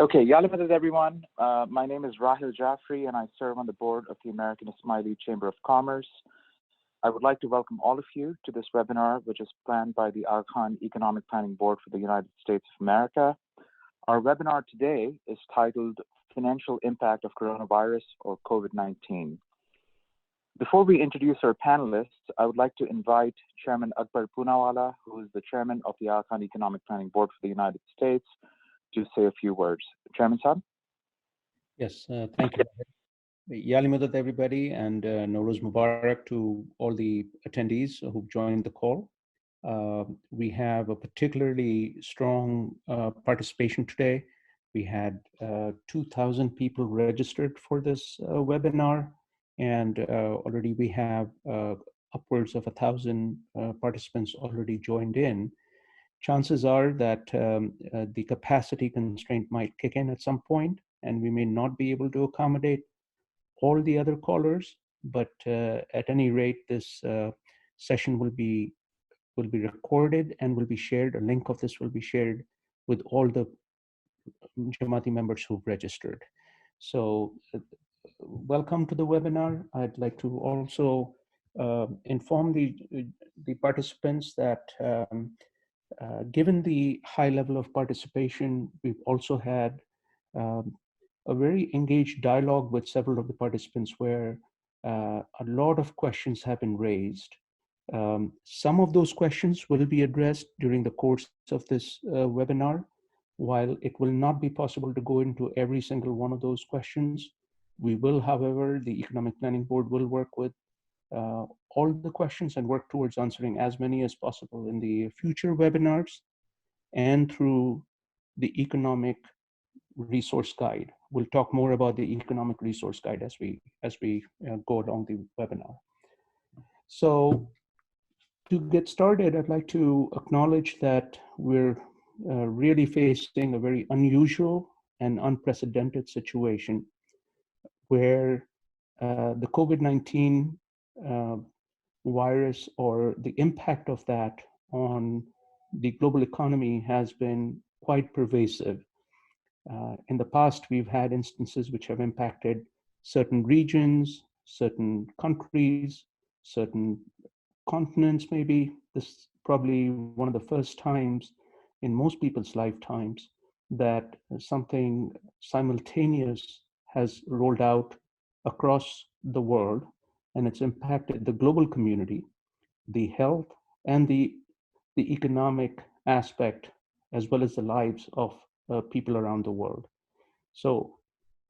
Okay, Yalamadad everyone. My name is Rahil Jaffrey and I serve on the board of the American Ismaili Chamber of Commerce. I would like to welcome all of you to this webinar, which is planned by the Aga Khan Economic Planning Board for the United States of America. Our webinar today is titled Financial Impact of Coronavirus or COVID-19. Before we introduce our panelists, I would like to invite Chairman Akbar Poonawala, who is the chairman of the Aga Khan Economic Planning Board for the United States, to say a few words. Chairman Saab? Yes, thank you. Yali Madad, everybody, and Nowruz Mubarak to all the attendees who've joined the call. We have a particularly strong participation today. We had 2,000 people registered for this webinar, and already we have upwards of 1,000 participants already joined in. Chances are that the capacity constraint might kick in at some point, and we may not be able to accommodate all the other callers, but at any rate, this session will be recorded and will be shared. A link of this will be shared with all the Jamaati members who've registered. So welcome to the webinar. I'd like to also inform the participants that given the high level of participation, we've also had a very engaged dialogue with several of the participants where a lot of questions have been raised. Some of those questions will be addressed during the course of this webinar. While it will not be possible to go into every single one of those questions, we will, however, the Economic Planning Board will work with all the questions and work towards answering as many as possible in the future webinars and through the economic resource guide. We'll talk more about the economic resource guide as we go along the webinar. So to get started, I'd like to acknowledge that we're really facing a very unusual and unprecedented situation where the COVID-19 virus or the impact of that on the global economy has been quite pervasive. In the past, we've had instances which have impacted certain regions, certain countries, certain continents maybe. This is probably one of the first times in most people's lifetimes that something simultaneous has rolled out across the world, and it's impacted the global community, the health, and the economic aspect, as well as the lives of people around the world. So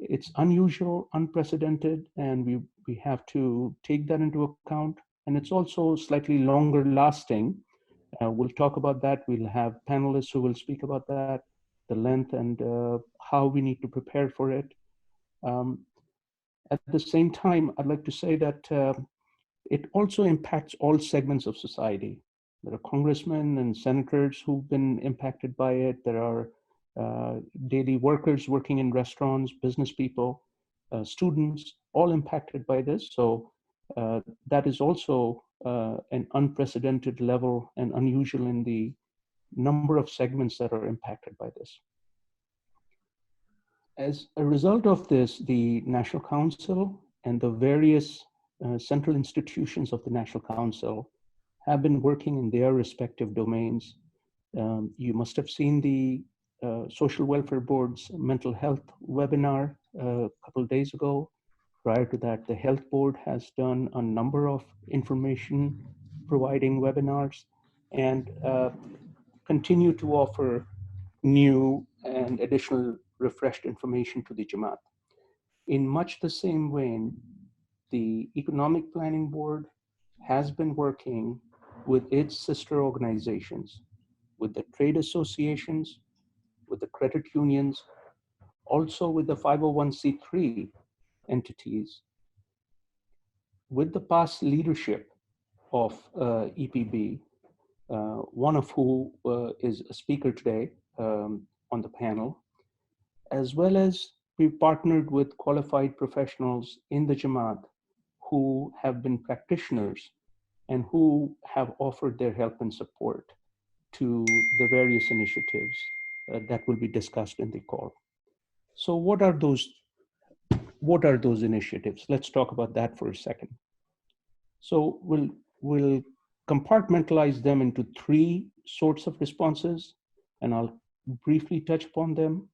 it's unusual, unprecedented, and we have to take that into account. And it's also slightly longer lasting. We'll talk about that. We'll have panelists who will speak about that, the length and how we need to prepare for it. At the same time, I'd like to say that it also impacts all segments of society. There are congressmen and senators who've been impacted by it. There are daily workers working in restaurants, business people, students, all impacted by this. So that is also an unprecedented level and unusual in the number of segments that are impacted by this. As a result of this, the National Council and the various central institutions of the National Council have been working in their respective domains. You must have seen the Social Welfare Board's mental health webinar a couple of days ago. Prior to that, the Health Board has done a number of information providing webinars and continue to offer new and additional refreshed information to the Jamaat. In much the same vein, the Economic Planning Board has been working with its sister organizations, with the trade associations, with the credit unions, also with the 501c3 entities, with the past leadership of EPB, one of who is a speaker today on the panel, as well as we've partnered with qualified professionals in the Jamaat who have been practitioners and who have offered their help and support to the various initiatives that will be discussed in the call. So what are those initiatives? Let's talk about that for a second. So we'll compartmentalize them into three sorts of responses, and I'll briefly touch upon them.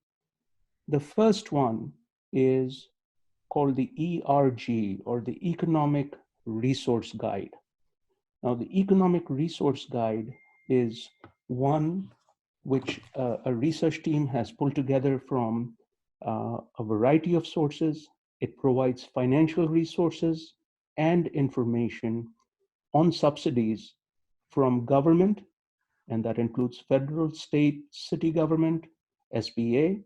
The first one is called the ERG, or the Economic Resource Guide. Now, the Economic Resource Guide is one which a research team has pulled together from a variety of sources. It provides financial resources and information on subsidies from government, and that includes federal, state, city government, SBA,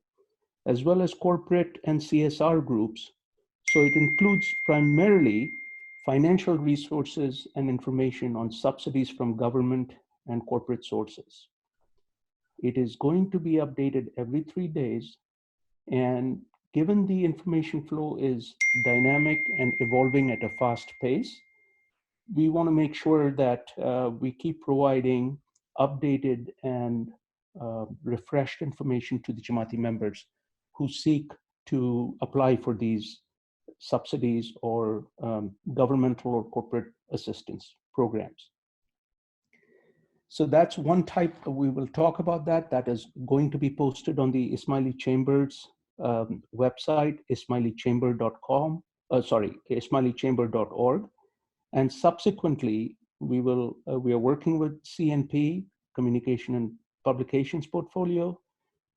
as well as corporate and CSR groups. So it includes primarily financial resources and information on subsidies from government and corporate sources. It is going to be updated every 3 days, and given the information flow is dynamic and evolving at a fast pace, we want to make sure that we keep providing updated and refreshed information to the Jamaati members who seek to apply for these subsidies or governmental or corporate assistance programs. So that's one type. We will talk about that. That is going to be posted on the Ismaili Chambers website, ismailichamber.com, ismailichamber.org. And subsequently, we are working with CNP, Communication and Publications Portfolio,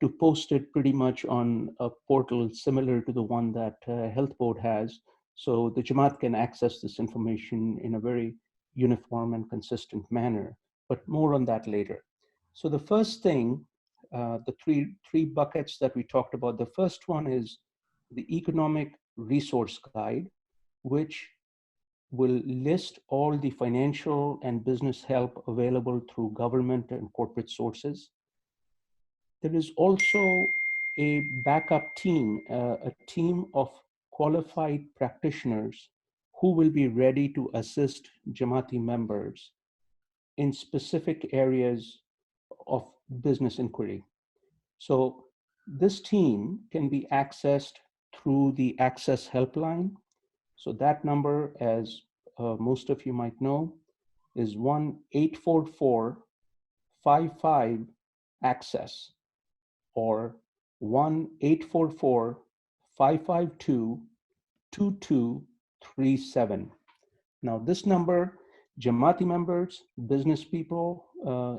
to post it pretty much on a portal similar to the one that Health Board has, so the Jamaat can access this information in a very uniform and consistent manner, but more on that later. So the first thing, the three buckets that we talked about, the first one is the Economic Resource Guide, which will list all the financial and business help available through government and corporate sources. There is also a backup team, a team of qualified practitioners who will be ready to assist Jamaati members in specific areas of business inquiry. So this team can be accessed through the Access Helpline. So that number, as most of you might know, is 1-844-55-ACCESS or 1-844-552-2237. Now this number, Jamaati members, business people,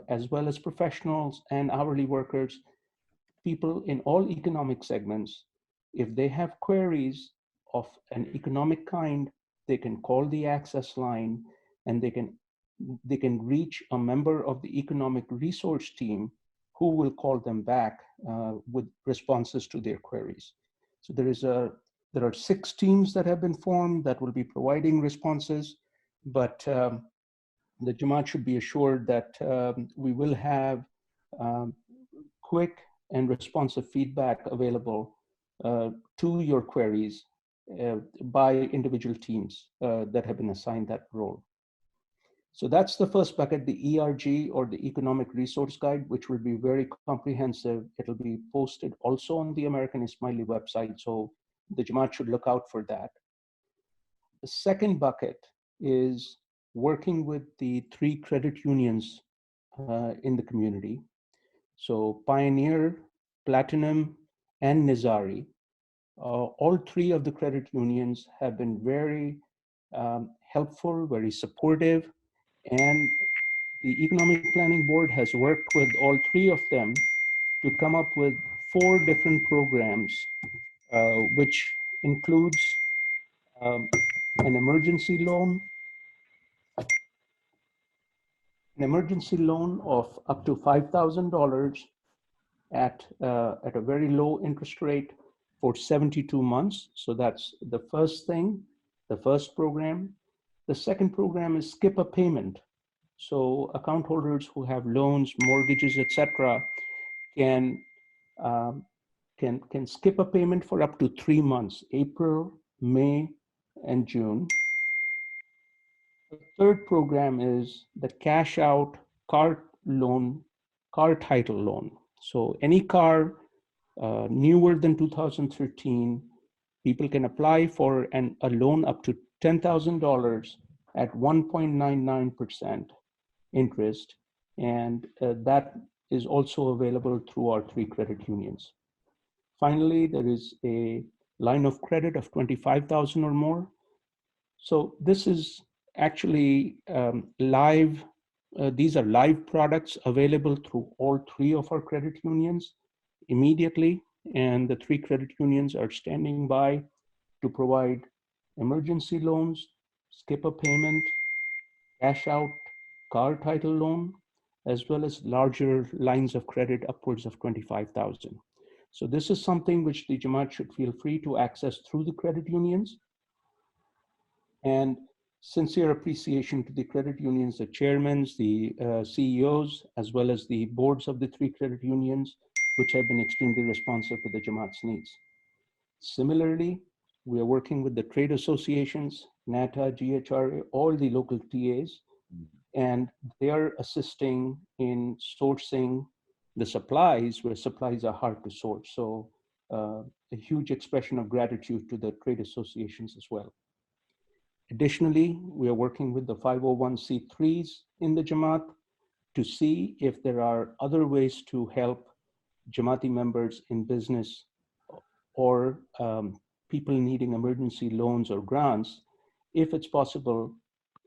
as well as professionals and hourly workers, people in all economic segments, if they have queries of an economic kind, they can call the access line and they can reach a member of the economic resource team who will call them back with responses to their queries. So there are 6 teams that have been formed that will be providing responses, but the Jamaat should be assured that we will have quick and responsive feedback available to your queries by individual teams that have been assigned that role. So that's the first bucket, the ERG, or the Economic Resource Guide, which will be very comprehensive. It'll be posted also on the American Ismaili website, so the Jamaat should look out for that. The second bucket is working with the 3 credit unions in the community. So Pioneer, Platinum, and Nizari, all 3 of the credit unions have been very helpful, very supportive, and the Economic Planning Board has worked with all 3 of them to come up with 4 different programs, which includes an emergency loan of up to $5,000 at a very low interest rate for 72 months. So that's the first thing, the first program. The second program is skip a payment. So account holders who have loans, mortgages, etc., can skip a payment for up to 3 months, April, May, and June. The third program is the cash out car title loan. So any car newer than 2013, people can apply for a loan up to $10,000 at 1.99% interest, and that is also available through our 3 credit unions. Finally, there is a line of credit of 25,000 or more. So this is actually live. These are live products available through all 3 of our credit unions immediately, and the 3 credit unions are standing by to provide emergency loans, skip a payment, cash out car title loan, as well as larger lines of credit upwards of 25,000. So this is something which the Jamaat should feel free to access through the credit unions. And sincere appreciation to the credit unions, the chairmen, the CEOs, as well as the boards of the 3 credit unions, which have been extremely responsive to the Jamaat's needs. Similarly, we are working with the trade associations, NATA, GHRA, all the local TAs, and they are assisting in sourcing the supplies where supplies are hard to source. So a huge expression of gratitude to the trade associations as well. Additionally, we are working with the 501c3s in the Jamaat to see if there are other ways to help Jamaati members in business or people needing emergency loans or grants. If it's possible,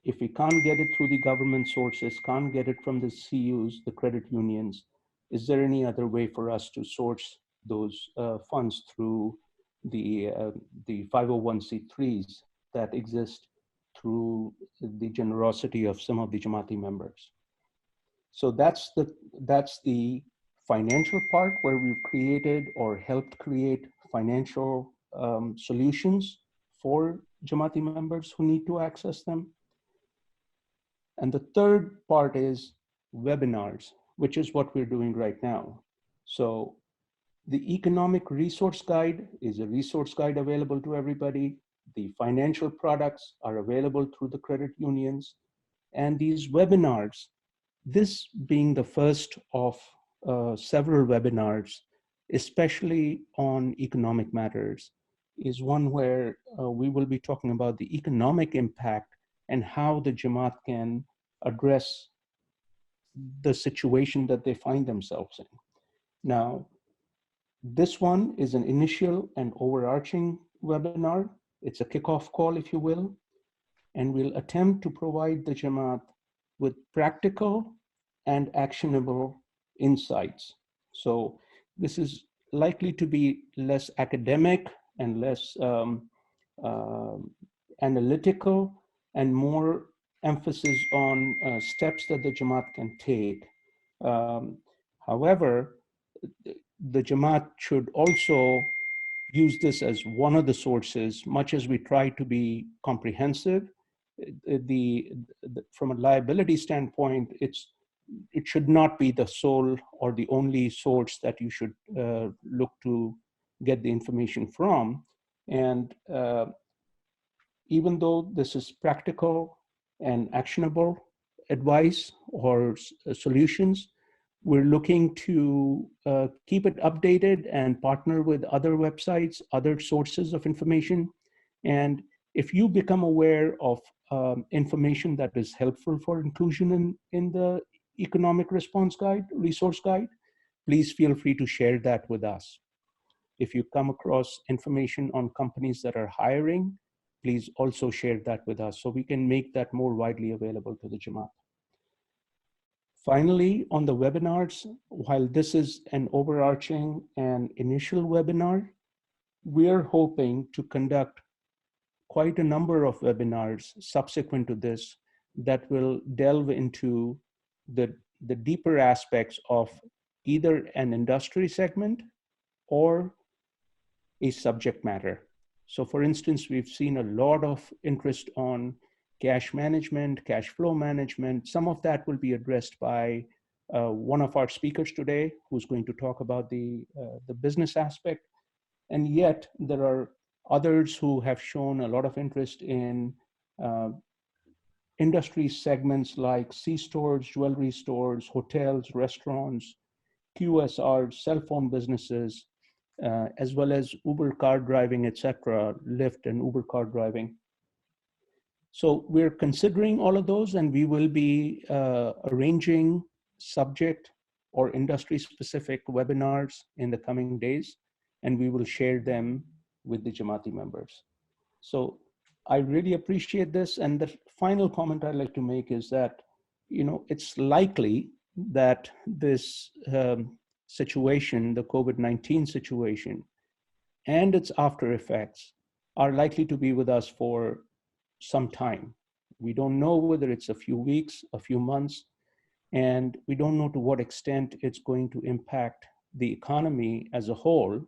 if we can't get it through the government sources, can't get it from the CUs, the credit unions, is there any other way for us to source those funds through the 501c3s that exist through the generosity of some of the Jamaati members? So that's the financial part, where we've created or helped create financial solutions for Jamaati members who need to access them. And the third part is webinars, which is what we're doing right now. So the economic resource guide is a resource guide available to everybody. The financial products are available through the credit unions. And these webinars, this being the first of several webinars, especially on economic matters, is one where we will be talking about the economic impact and how the Jamaat can address the situation that they find themselves in. Now, this one is an initial and overarching webinar. It's a kickoff call, if you will, and we'll attempt to provide the Jamaat with practical and actionable insights. So this is likely to be less academic and less analytical, and more emphasis on steps that the Jamaat can take. However, the Jamaat should also use this as one of the sources, much as we try to be comprehensive. From a liability standpoint, it should not be the sole or the only source that you should look to get the information from. And even though this is practical and actionable advice or solutions, we're looking to keep it updated and partner with other websites, other sources of information. And if you become aware of information that is helpful for inclusion in the economic response guide, resource guide, please feel free to share that with us. If you come across information on companies that are hiring, please also share that with us so we can make that more widely available to the Jamaat. Finally, on the webinars, while this is an overarching and initial webinar, we're hoping to conduct quite a number of webinars subsequent to this that will delve into the deeper aspects of either an industry segment or a subject matter. So for instance, we've seen a lot of interest on cash management, cash flow management. Some of that will be addressed by one of our speakers today, who's going to talk about the business aspect. And yet there are others who have shown a lot of interest in industry segments like C-stores, jewelry stores, hotels, restaurants, QSRs, cell phone businesses, as well as Uber car driving, etc., Lyft and Uber car driving. So we're considering all of those, and we will be arranging subject or industry-specific webinars in the coming days, and we will share them with the Jamaati members. So I really appreciate this. And the final comment I'd like to make is that, it's likely that this situation, the COVID-19 situation, and its after effects are likely to be with us for some time. We don't know whether it's a few weeks, a few months, and we don't know to what extent it's going to impact the economy as a whole.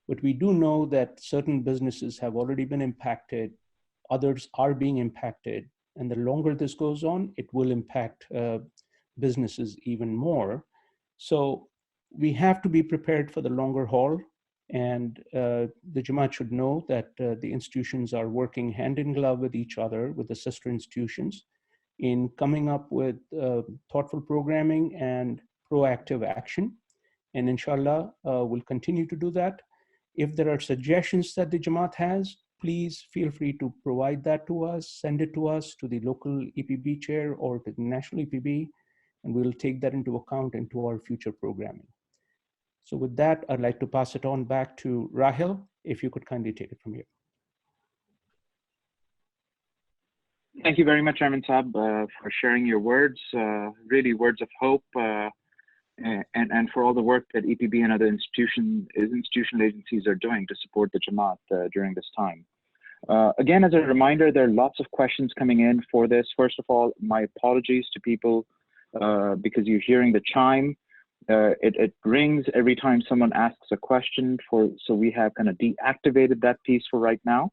But we do know that certain businesses have already been impacted, others are being impacted, and the longer this goes on, it will impact businesses even more. So we have to be prepared for the longer haul. And the Jamaat should know that the institutions are working hand in glove with each other, with the sister institutions, in coming up with thoughtful programming and proactive action. And inshallah, we'll continue to do that. If there are suggestions that the Jamaat has, please feel free to provide that to us, send it to us, to the local EPB chair or to the national EPB, and we'll take that into account into our future programming. So with that, I'd like to pass it on back to Rahil, if you could kindly take it from here. Thank you very much, Chairman Saab, for sharing your words, really words of hope, and for all the work that EPB and other institutional agencies are doing to support the Jamaat during this time. Again, as a reminder, there are lots of questions coming in for this. First of all, my apologies to people because you're hearing the chime. It rings every time someone asks a question, so we have kind of deactivated that piece for right now,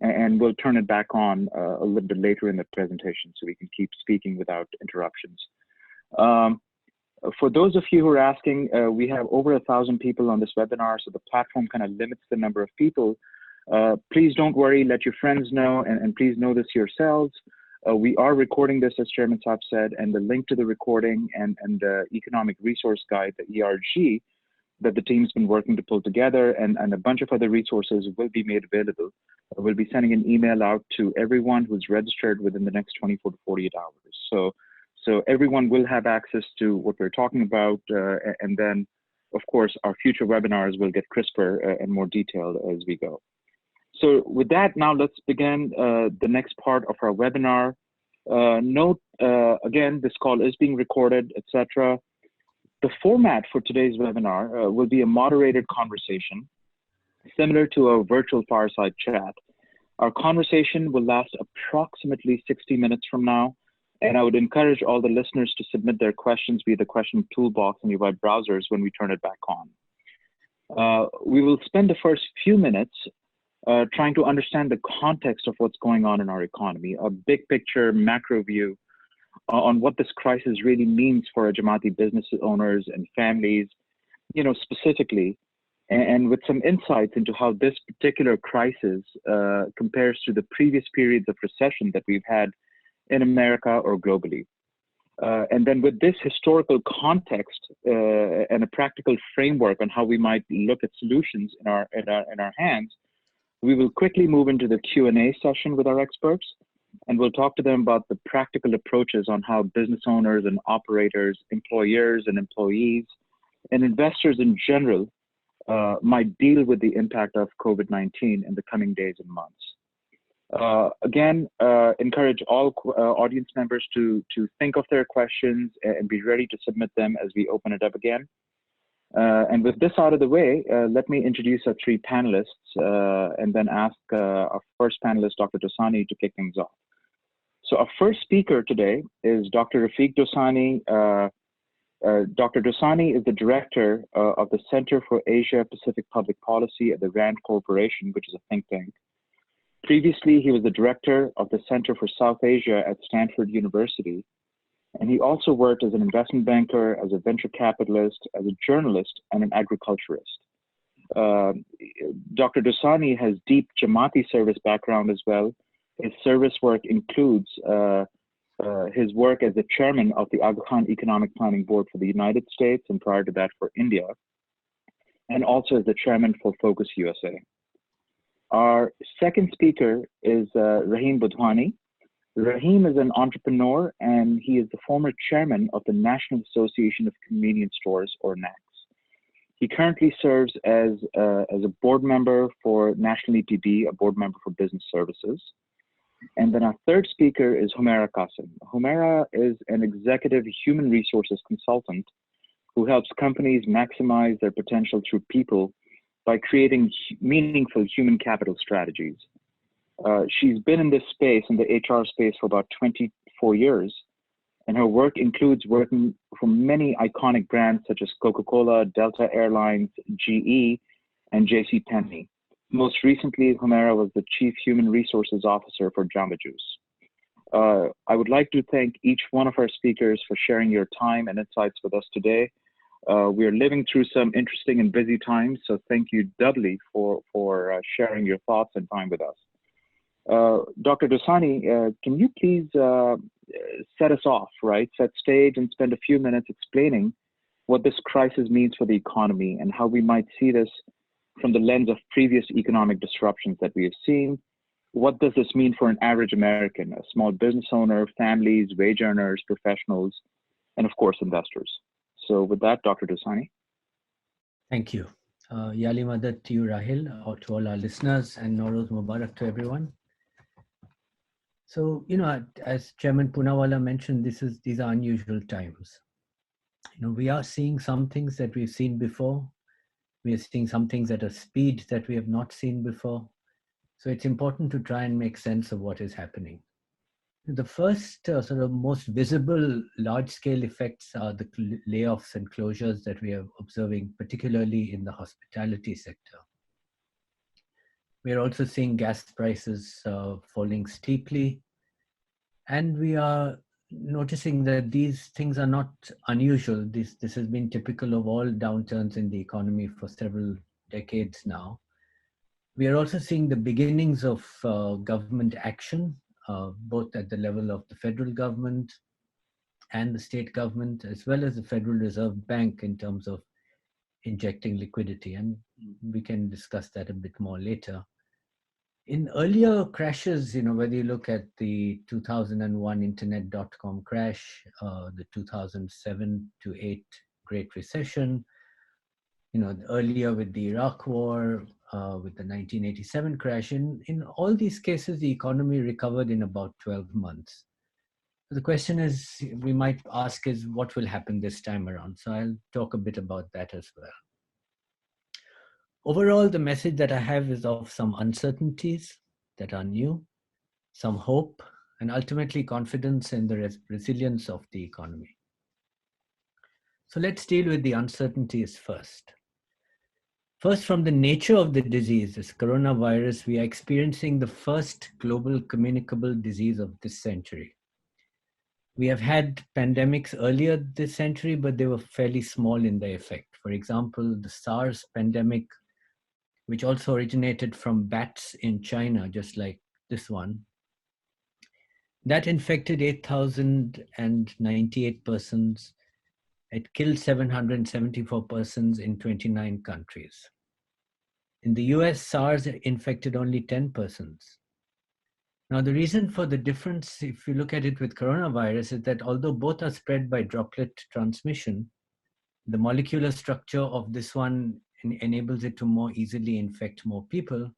and we'll turn it back on a little bit later in the presentation so we can keep speaking without interruptions. For those of you who are asking, we have over 1,000 people on this webinar, so the platform kind of limits the number of people. Please don't worry, let your friends know, and please know this yourselves. We are recording this, as Chairman Saab said, and the link to the recording and the economic resource guide, the ERG, that the team's been working to pull together, and a bunch of other resources will be made available. We'll be sending an email out to everyone who's registered within the next 24 to 48 hours. So everyone will have access to what we're talking about, and then, of course, our future webinars will get crisper and more detailed as we go. So with that, now let's begin the next part of our webinar. Note, again, this call is being recorded, etc. The format for today's webinar will be a moderated conversation, similar to a virtual fireside chat. Our conversation will last approximately 60 minutes from now, and I would encourage all the listeners to submit their questions via the question toolbox in your web browsers when we turn it back on. We will spend the first few minutes trying to understand the context of what's going on in our economy, a big picture macro view on what this crisis really means for our Jamaati business owners and families, specifically, and with some insights into how this particular crisis compares to the previous periods of recession that we've had in America or globally. And then with this historical context and a practical framework on how we might look at solutions in our hands, we will quickly move into the Q&A session with our experts, and we'll talk to them about the practical approaches on how business owners and operators, employers and employees, and investors in general might deal with the impact of COVID-19 in the coming days and months. Again, encourage all audience members to think of their questions and be ready to submit them as we open it up again. And with this out of the way, let me introduce our three panelists and then ask our first panelist, Dr. Dosani, to kick things off. So our first speaker today is Dr. Rafiq Dosani. Dr. Dosani is the director of the Center for Asia Pacific Public Policy at the RAND Corporation, which is a think tank. Previously, he was the director of the Center for South Asia at Stanford University. And he also worked as an investment banker, as a venture capitalist, as a journalist, and an agriculturist. Dr. Dosani has deep Jamaati service background as well. His service work includes his work as the chairman of the Aga Khan Economic Planning Board for the United States, and prior to that for India. and also as the chairman for Focus USA. Our second speaker is Rahim Budhwani. Rahim is an entrepreneur and he is the former chairman of the National Association of Convenience Stores, or NACS. He currently serves as a board member for National AKEPB, a board member for business services. And then our third speaker is Humaira Qasim. Humaira is an executive human resources consultant who helps companies maximize their potential through people by creating meaningful human capital strategies. She's been in this space, in the HR space, for about 24 years, and her work includes working for many iconic brands such as Coca-Cola, Delta Airlines, GE, and JCPenney. Most recently, Humaira was the Chief Human Resources Officer for Jamba Juice. I would like to thank each one of our speakers for sharing your time and insights with us today. We are living through some interesting and busy times, so thank you doubly for sharing your thoughts and time with us. Dr. Dosani, can you please set us off, right? Set stage and spend a few minutes explaining what this crisis means for the economy and how we might see this from the lens of previous economic disruptions that we have seen. What does this mean for an average American, a small business owner, families, wage earners, professionals, and of course, investors? So with that, Dr. Dosani. Thank you. Yali Madad to you, Rahil, or to all our listeners, and Nowruz Mubarak to everyone. So, as Chairman Poonawalla mentioned, these are unusual times. We are seeing some things that we've seen before. We are seeing some things at a speed that we have not seen before. So it's important to try and make sense of what is happening. The first sort of most visible large-scale effects are the layoffs and closures that we are observing, particularly in the hospitality sector. We are also seeing gas prices falling steeply, and we are noticing that these things are not unusual. This has been typical of all downturns in the economy for several decades now. We are also seeing the beginnings of government action, both at the level of the federal government and the state government, as well as the Federal Reserve Bank in terms of injecting liquidity. And we can discuss that a bit more later. In earlier crashes, whether you look at the 2001 internet.com crash, the 2007 to 8 Great Recession, earlier with the Iraq War, with the 1987 crash, in all these cases, the economy recovered in about 12 months. The question is, we might ask is, what will happen this time around? So I'll talk a bit about that as well. Overall, the message that I have is of some uncertainties that are new, some hope, and ultimately confidence in the resilience of the economy. So let's deal with the uncertainties first. First, from the nature of the disease, this coronavirus, we are experiencing the first global communicable disease of this century. We have had pandemics earlier this century, but they were fairly small in their effect. For example, the SARS pandemic, which also originated from bats in China, just like this one, that infected 8,098 persons. It killed 774 persons in 29 countries. In the US, SARS infected only 10 persons. Now, the reason for the difference, if you look at it with coronavirus, is that although both are spread by droplet transmission, the molecular structure of this one enables it to more easily infect more people.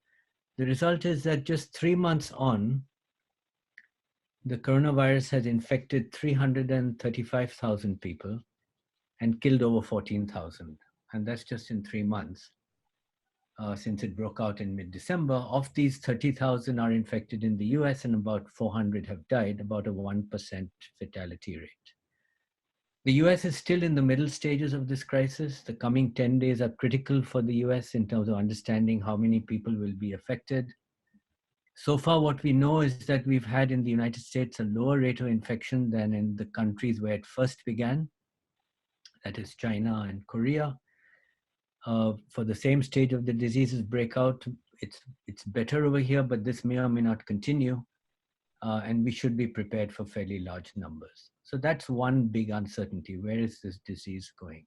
The result is that just 3 months on, the coronavirus has infected 335,000 people and killed over 14,000. And that's just in 3 months. Since it broke out in mid-December. Of these, 30,000 are infected in the US and about 400 have died, about a 1% fatality rate. The US is still in the middle stages of this crisis. The coming 10 days are critical for the US in terms of understanding how many people will be affected. So far, what we know is that we've had in the United States a lower rate of infection than in the countries where it first began, that is China and Korea. For the same stage of the disease's breakout, it's better over here, but this may or may not continue, and we should be prepared for fairly large numbers. So that's one big uncertainty. Where is this disease going?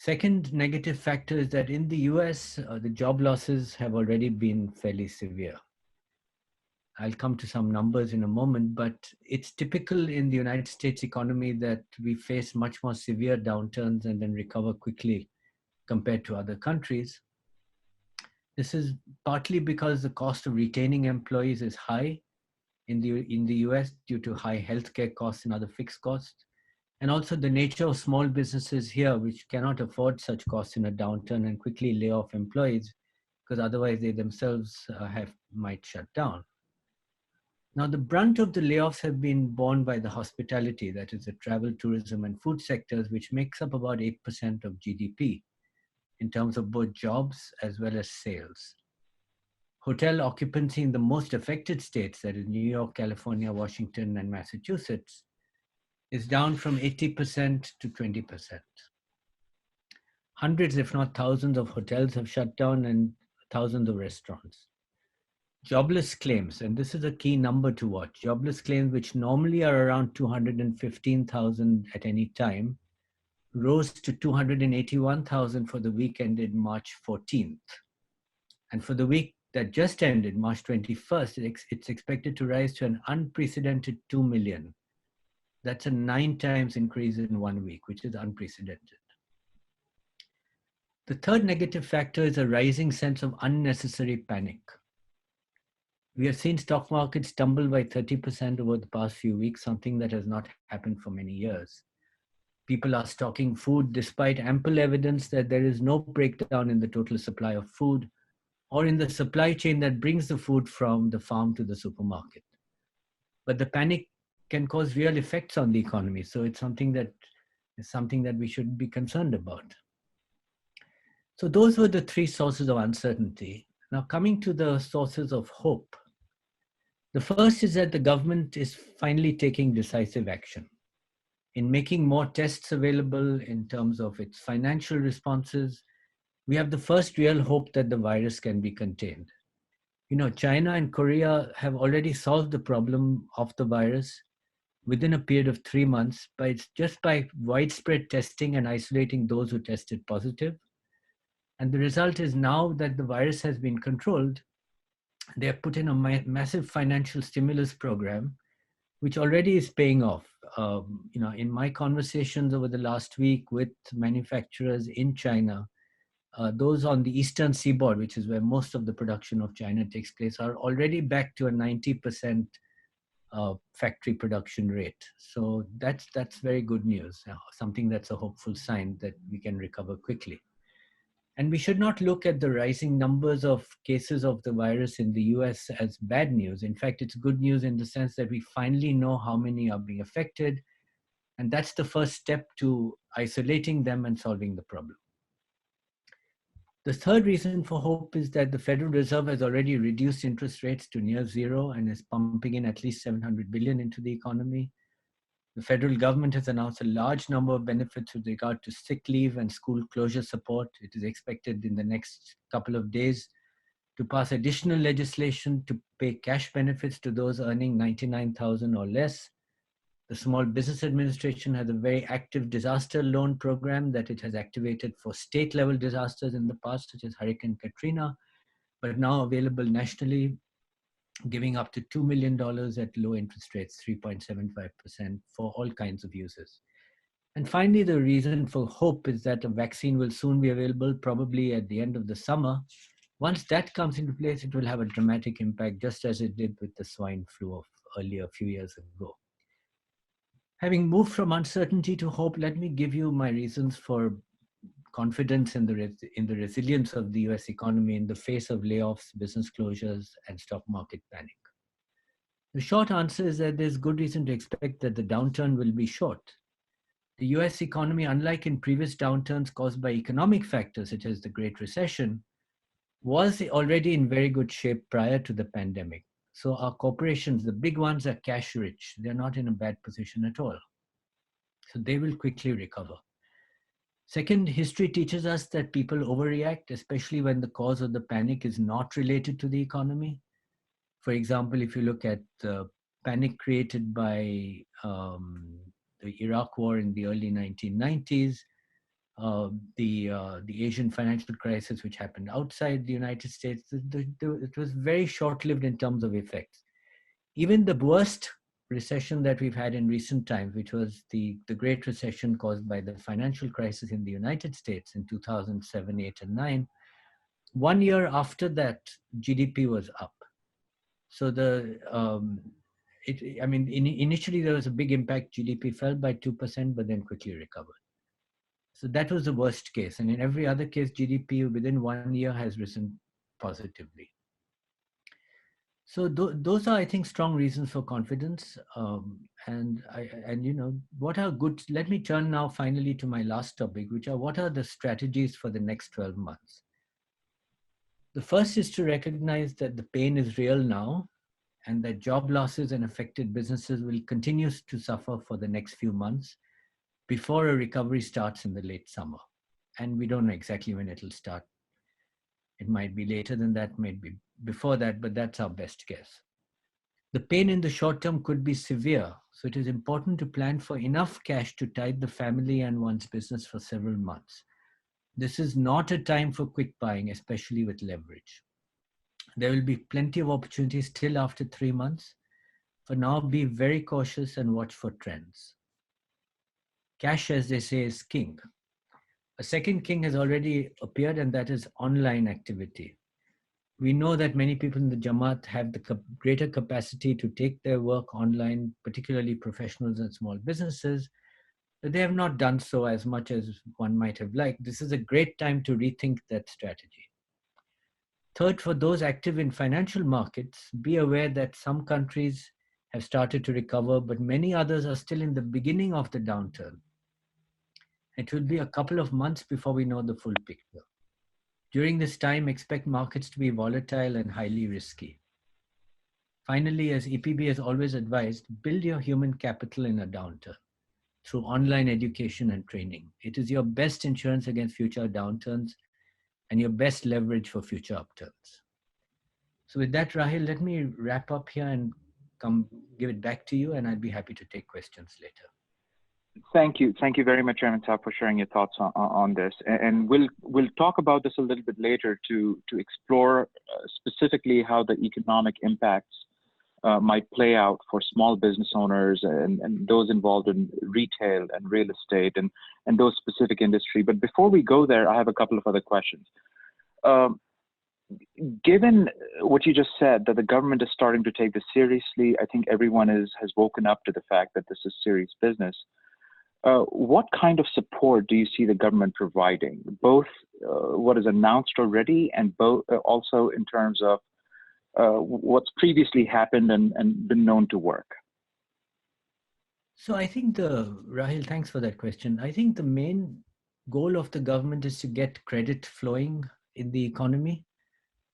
Second negative factor is that in the US, the job losses have already been fairly severe. I'll come to some numbers in a moment, but it's typical in the United States economy that we face much more severe downturns and then recover quickly compared to other countries. This is partly because the cost of retaining employees is high in the US due to high healthcare costs and other fixed costs. And also the nature of small businesses here, which cannot afford such costs in a downturn and quickly lay off employees, because otherwise they themselves might shut down. Now, the brunt of the layoffs have been borne by the hospitality, that is the travel, tourism, and food sectors, which makes up about 8% of GDP in terms of both jobs as well as sales. Hotel occupancy in the most affected states, that is New York, California, Washington, and Massachusetts, is down from 80% to 20%. Hundreds, if not thousands, of hotels have shut down and thousands of restaurants. Jobless claims, and this is a key number to watch, jobless claims, which normally are around 215,000 at any time, rose to 281,000 for the week ended March 14th. And for the week that just ended, March 21st, it's expected to rise to an unprecedented 2 million. That's a 9 times increase in 1 week, which is unprecedented. The third negative factor is a rising sense of unnecessary panic. We have seen stock markets tumble by 30% over the past few weeks, something that has not happened for many years. People are stocking food despite ample evidence that there is no breakdown in the total supply of food or in the supply chain that brings the food from the farm to the supermarket. But the panic can cause real effects on the economy, so it's something that we should be concerned about. So those were the three sources of uncertainty. Now coming to the sources of hope. The first is that the government is finally taking decisive action in making more tests available in terms of its financial responses. We have the first real hope that the virus can be contained. You know, China and Korea have already solved the problem of the virus within a period of 3 months just by widespread testing and isolating those who tested positive. And the result is now that the virus has been controlled, they have put in a massive financial stimulus program, which already is paying off. In my conversations over the last week with manufacturers in China, those on the eastern seaboard, which is where most of the production of China takes place, are already back to a 90% factory production rate. So that's very good news, something that's a hopeful sign that we can recover quickly. And we should not look at the rising numbers of cases of the virus in the US as bad news. In fact, it's good news in the sense that we finally know how many are being affected. And that's the first step to isolating them and solving the problem. The third reason for hope is that the Federal Reserve has already reduced interest rates to near zero and is pumping in at least 700 billion into the economy. The federal government has announced a large number of benefits with regard to sick leave and school closure support. It is expected in the next couple of days to pass additional legislation to pay cash benefits to those earning 99,000 or less. The Small Business Administration has a very active disaster loan program that it has activated for state-level disasters in the past, such as Hurricane Katrina, but now available nationally, giving up to $2 million at low interest rates, 3.75% for all kinds of uses. And finally, the reason for hope is that a vaccine will soon be available, probably at the end of the summer. Once that comes into place, it will have a dramatic impact, just as it did with the swine flu of earlier, a few years ago. Having moved from uncertainty to hope, let me give you my reasons for confidence in the resilience of the US economy in the face of layoffs, business closures, and stock market panic. The short answer is that there's good reason to expect that the downturn will be short. The US economy, unlike in previous downturns caused by economic factors such as the Great Recession, was already in very good shape prior to the pandemic. So our corporations, the big ones, are cash rich. They're not in a bad position at all. So they will quickly recover. Second, history teaches us that people overreact, especially when the cause of the panic is not related to the economy. For example, if you look at the panic created by the Iraq war in the early 1990s, the Asian financial crisis, which happened outside the United States. It was very short-lived in terms of effects. Even the worst recession that we've had in recent times, which was the Great Recession caused by the financial crisis in the United States in 2007, 8, and 9, 1 year after that, GDP was up. So initially there was a big impact. GDP fell by 2%, but then quickly recovered. So that was the worst case. And in every other case, GDP within 1 year has risen positively. So those are, I think, strong reasons for confidence. What are good? Let me turn now finally to my last topic, which are what are the strategies for the next 12 months? The first is to recognize that the pain is real now, and that job losses and affected businesses will continue to suffer for the next few months before a recovery starts in the late summer. And we don't know exactly when it'll start. It might be later than that, might be before that, but that's our best guess. The pain in the short term could be severe, so it is important to plan for enough cash to tide the family and one's business for several months. This is not a time for quick buying, especially with leverage. There will be plenty of opportunities still after 3 months. For now, be very cautious and watch for trends. Cash, as they say, is king. A second king has already appeared, and that is online activity. We know that many people in the Jamaat have the greater capacity to take their work online, particularly professionals and small businesses. But they have not done so as much as one might have liked. This is a great time to rethink that strategy. Third, for those active in financial markets, be aware that some countries have started to recover, but many others are still in the beginning of the downturn. It will be a couple of months before we know the full picture. During this time, expect markets to be volatile and highly risky. Finally, as AKEPB has always advised, build your human capital in a downturn through online education and training. It is your best insurance against future downturns and your best leverage for future upturns. So with that, Rahil, let me wrap up here and give it back to you, and I'd be happy to take questions later. Thank you very much, Chairman Saab, for sharing your thoughts on this. And we'll talk about this a little bit later to explore specifically how the economic impacts might play out for small business owners and those involved in retail and real estate and those specific industry. But before we go there, I have a couple of other questions. Given what you just said, that the government is starting to take this seriously, I think everyone has woken up to the fact that this is serious business. What kind of support do you see the government providing, both what is announced already and both also in terms of what's previously happened and been known to work? So I think Rahil, thanks for that question. I think the main goal of the government is to get credit flowing in the economy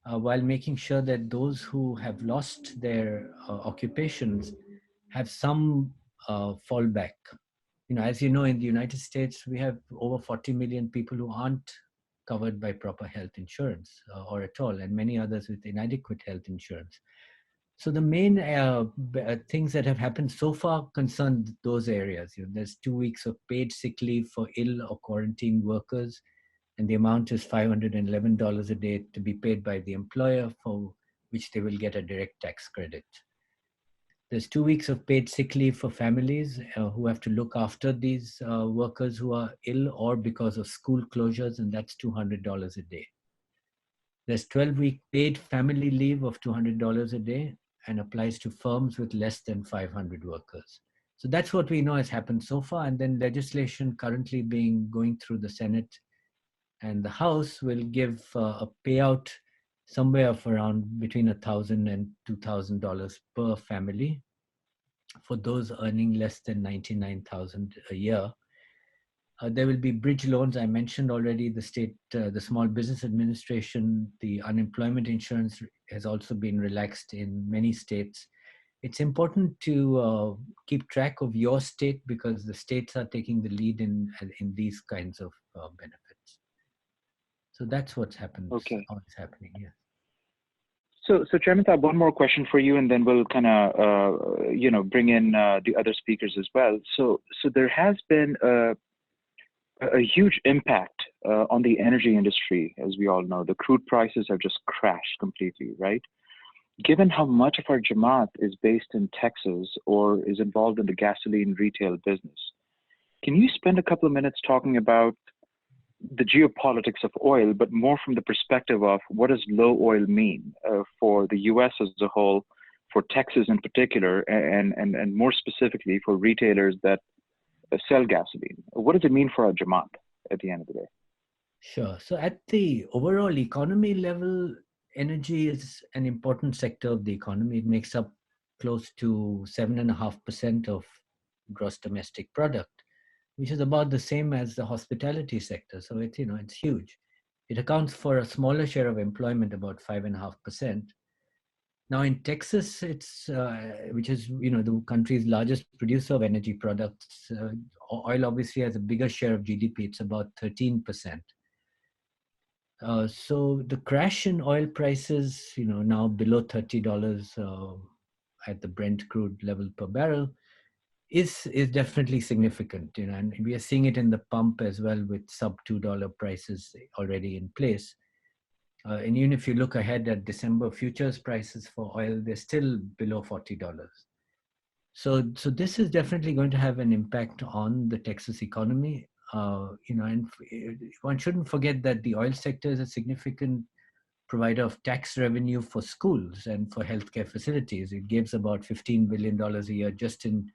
while making sure that those who have lost their occupations have some fallback. As you know, in the United States, we have over 40 million people who aren't covered by proper health insurance or at all, and many others with inadequate health insurance. So the main things that have happened so far concern those areas. There's 2 weeks of paid sick leave for ill or quarantined workers, and the amount is $511 a day to be paid by the employer, for which they will get a direct tax credit. There's 2 weeks of paid sick leave for families who have to look after these workers who are ill or because of school closures, and that's $200 a day. There's 12-week paid family leave of $200 a day and applies to firms with less than 500 workers. So that's what we know has happened so far. And then legislation currently going through the Senate and the House will give a payout somewhere of around between $1,000 and $2,000 per family for those earning less than $99,000 a year. There will be bridge loans. I mentioned already the Small Business Administration, the unemployment insurance has also been relaxed in many states. It's important to keep track of your state because the states are taking the lead in these kinds of benefits. So that's what's happened. Okay. What's happening here. So Chairman Saab, one more question for you, and then we'll kind of bring in the other speakers as well. So there has been a huge impact on the energy industry. As we all know, the crude prices have just crashed completely, right? Given how much of our Jamaat is based in Texas or is involved in the gasoline retail business, can you spend a couple of minutes talking about the geopolitics of oil, but more from the perspective of what does low oil mean for the US as a whole, for Texas in particular, and more specifically for retailers that sell gasoline? What does it mean for our Jamaat at the end of the day? Sure. So at the overall economy level, energy is an important sector of the economy. It makes up close to 7.5% of gross domestic product, which is about the same as the hospitality sector. So it's, it's huge. It accounts for a smaller share of employment, about 5.5%. Now in Texas, it's which is the country's largest producer of energy products. Oil obviously has a bigger share of GDP. It's about 13%. So the crash in oil prices, now below $30 at the Brent crude level per barrel, is definitely significant. And we are seeing it in the pump as well, with sub $2 prices already in place. And even if you look ahead at December futures prices for oil, they're still below $40. So this is definitely going to have an impact on the Texas economy. And one shouldn't forget that the oil sector is a significant provider of tax revenue for schools and for healthcare facilities. It gives about $15 billion a year just in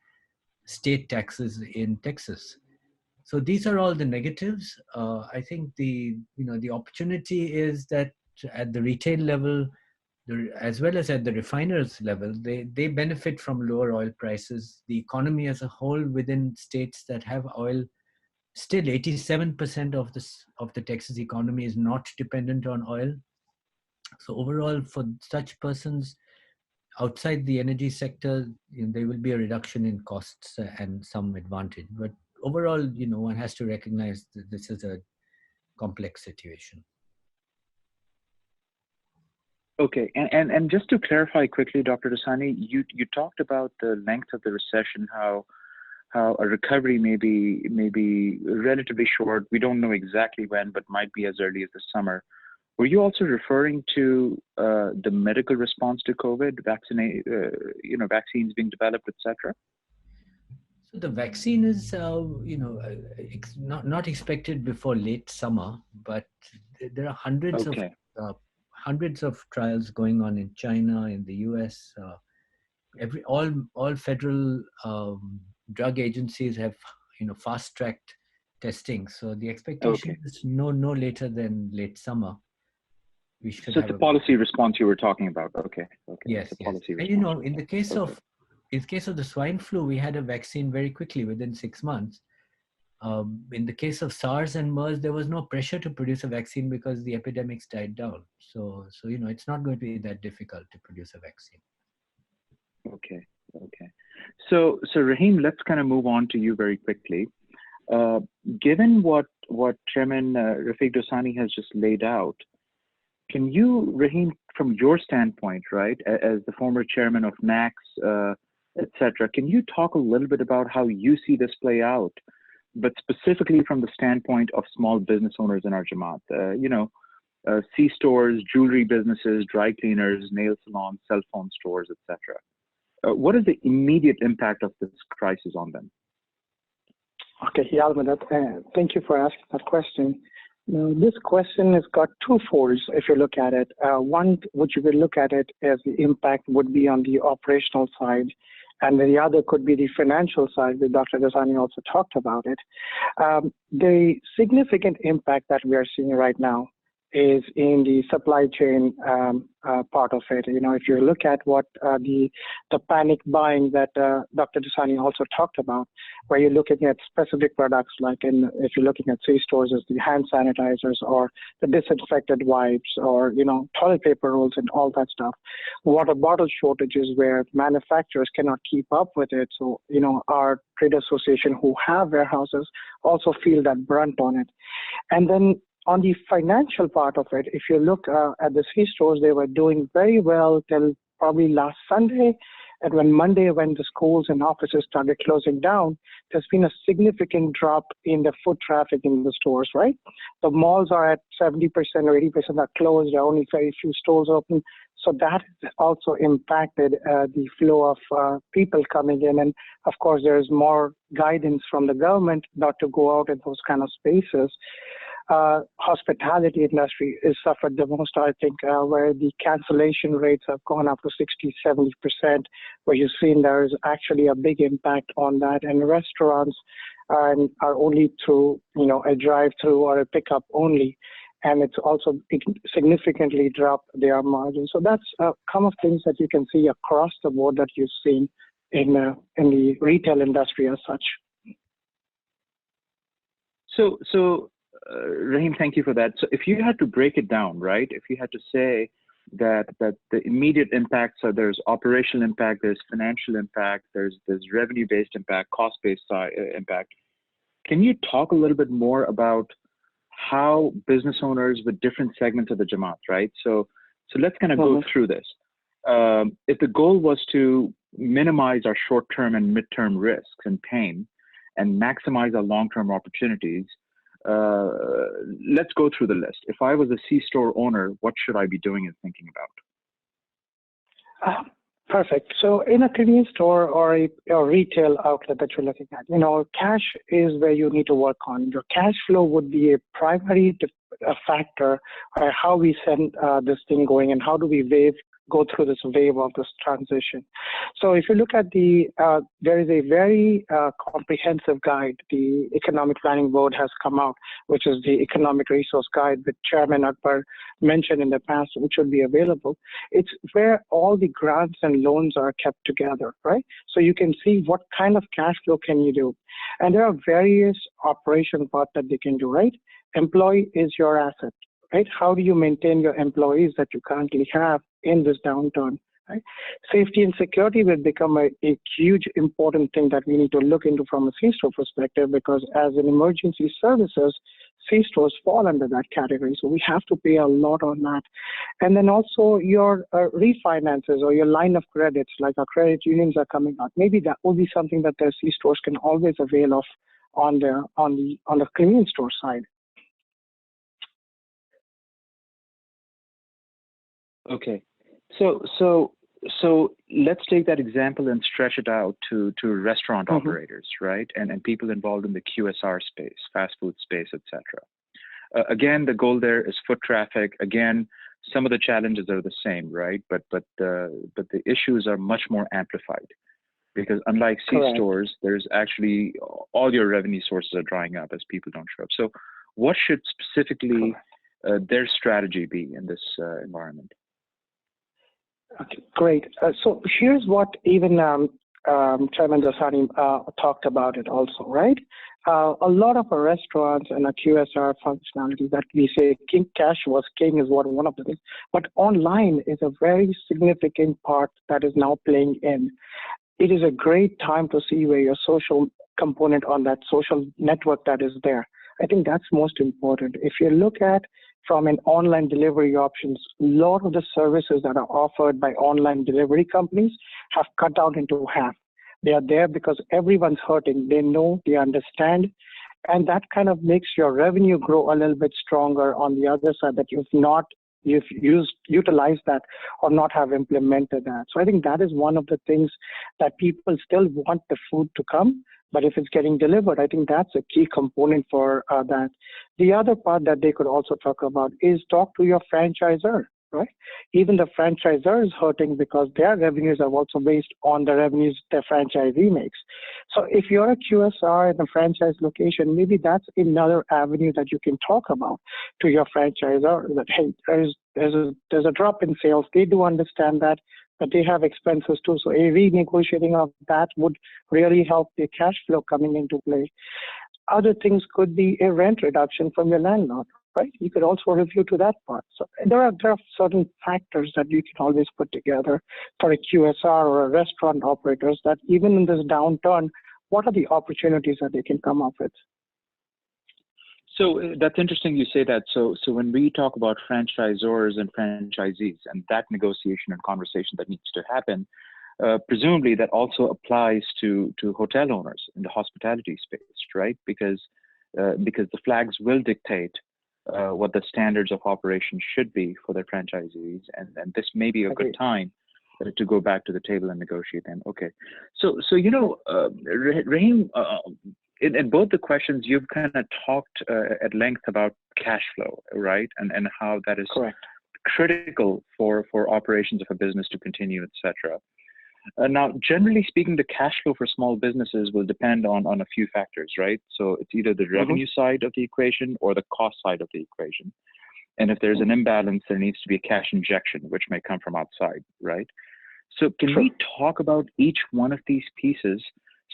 state taxes in Texas. So these are all the negatives. I think the opportunity is that at the retail level, as well as at the refiners level, they benefit from lower oil prices. The economy as a whole within states that have oil, still 87% of the Texas economy is not dependent on oil. So overall, for such persons outside the energy sector, there will be a reduction in costs and some advantage. But overall, one has to recognize that this is a complex situation. Okay, and just to clarify quickly, Dr. Dasani, you talked about the length of the recession, how a recovery may be relatively short. We don't know exactly when, but might be as early as the summer. Were you also referring to the medical response to COVID, vaccines being developed, etc.? So the vaccine is, not expected before late summer, but there are hundreds of trials going on in China, in the US. All federal drug agencies have fast-tracked testing. So the expectation is no later than late summer. We should have the policy response you were talking about. Okay. Yes. Policy and response. in the case of the swine flu, we had a vaccine very quickly within 6 months. In the case of SARS and MERS, there was no pressure to produce a vaccine because the epidemics died down. So it's not going to be that difficult to produce a vaccine. Okay. So Rahim, let's kind of move on to you very quickly. Given what Chairman Rafiq Dosani has just laid out, can you, Rahim, from your standpoint, right, as the former chairman of NACS, etc., can you talk a little bit about how you see this play out, but specifically from the standpoint of small business owners in our Jamaat? C-stores, jewelry businesses, dry cleaners, nail salons, cell phone stores, etc. What is the immediate impact of this crisis on them? Okay, Yalmada, thank you for asking that question. Now, this question has got two folds if you look at it. One, which you will look at it as the impact would be on the operational side, and the other could be the financial side, where Dr. Dasani also talked about it. The significant impact that we are seeing right now is in the supply chain part of it. If you look at what the panic buying that Dr. Dasani also talked about, where you're looking at specific products, like if you're looking at C-stores, as the hand sanitizers or the disinfected wipes or, toilet paper rolls and all that stuff. Water bottle shortages where manufacturers cannot keep up with it. So, our trade association who have warehouses also feel that brunt on it. And then on the financial part of it, if you look at the C-stores, they were doing very well till probably last Sunday. And when Monday, when the schools and offices started closing down, there's been a significant drop in the foot traffic in the stores, right? The malls are at 70% or 80% are closed. There are only very few stores open. So that has also impacted the flow of people coming in. And of course, there's more guidance from the government not to go out in those kind of spaces. Hospitality industry is suffered the most, I think, where the cancellation rates have gone up to 60–70%, where you've seen there is actually a big impact on that. And restaurants are only through, a drive-through or a pickup only. And it's also significantly dropped their margins. So that's some of things that you can see across the board that you've seen in the retail industry as such. So Rahim, thank you for that. So if you had to break it down, right? If you had to say that the immediate impacts are, there's operational impact, there's financial impact, there's revenue-based impact, cost-based impact. Can you talk a little bit more about how business owners with different segments of the Jamaat, right? So let's kind of go through this. If the goal was to minimize our short-term and mid-term risks and pain and maximize our long-term opportunities, let's go through the list. If I was a C-store owner, what should I be doing and thinking about? Perfect. So in a convenience store or a retail outlet that you're looking at, cash is where you need to work on. Your cash flow would be a primary factor how we send this thing going and how do we go through this wave of this transition. So if you look at there is a very comprehensive guide the Economic Planning Board has come out, which is the Economic Resource Guide, which Chairman Akbar mentioned in the past, which would be available. It's where all the grants and loans are kept together, right? So you can see what kind of cash flow can you do. And there are various operation parts that they can do, right? Employee is your asset, right? How do you maintain your employees that you currently have in this downturn, right? Safety and security will become a huge important thing that we need to look into from a C-store perspective, because as an emergency services, C-stores fall under that category. So we have to pay a lot on that. And then also your refinances or your line of credits, like our credit unions are coming out. Maybe that will be something that the C-stores can always avail of on the convenience store side. Okay, so let's take that example and stretch it out to restaurant operators, right? And people involved in the QSR space, fast food space, etc. Again, the goal there is foot traffic. Again, some of the challenges are the same, right? But the issues are much more amplified because unlike C-stores, there's actually all your revenue sources are drying up as people don't show up. So what should specifically their strategy be in this environment? Okay, great. So here's what even Chairman Dasani talked about it also, right? A lot of our restaurants and our QSR functionality that we say cash was king is one of the things, but online is a very significant part that is now playing in. It is a great time to see where your social component on that social network that is there. I think that's most important. If you look at from an online delivery options, a lot of the services that are offered by online delivery companies have cut down into half. They are there because everyone's hurting. They know, they understand, and that kind of makes your revenue grow a little bit stronger on the other side that you've utilized that or not have implemented that. So I think that is one of the things that people still want the food to come, but if it's getting delivered, I think that's a key component for that. The other part that they could also talk about is talk to your franchisor, right? Even the franchisor is hurting because their revenues are also based on the revenues their franchisee makes. So if you're a QSR in a franchise location, maybe that's another avenue that you can talk about to your franchisor that, hey, there's a drop in sales. They do understand that, but they have expenses too. So a renegotiating of that would really help the cash flow coming into play. Other things could be a rent reduction from your landlord, right? You could also review to that part. So there are certain factors that you can always put together for a QSR or a restaurant operators that even in this downturn, what are the opportunities that they can come up with? So that's interesting you say that. So when we talk about franchisors and franchisees and that negotiation and conversation that needs to happen, presumably that also applies to hotel owners in the hospitality space, right? Because the flags will dictate what the standards of operation should be for their franchisees, and this may be a good time to go back to the table and negotiate them. Okay, so Rahim, in both the questions, you've kind of talked at length about cash flow, right, and how that is correct, critical for operations of a business to continue, etc. Now, generally speaking, the cash flow for small businesses will depend on a few factors, right? So it's either the revenue side of the equation or the cost side of the equation. And if there's an imbalance, there needs to be a cash injection, which may come from outside, right? So can we talk about each one of these pieces,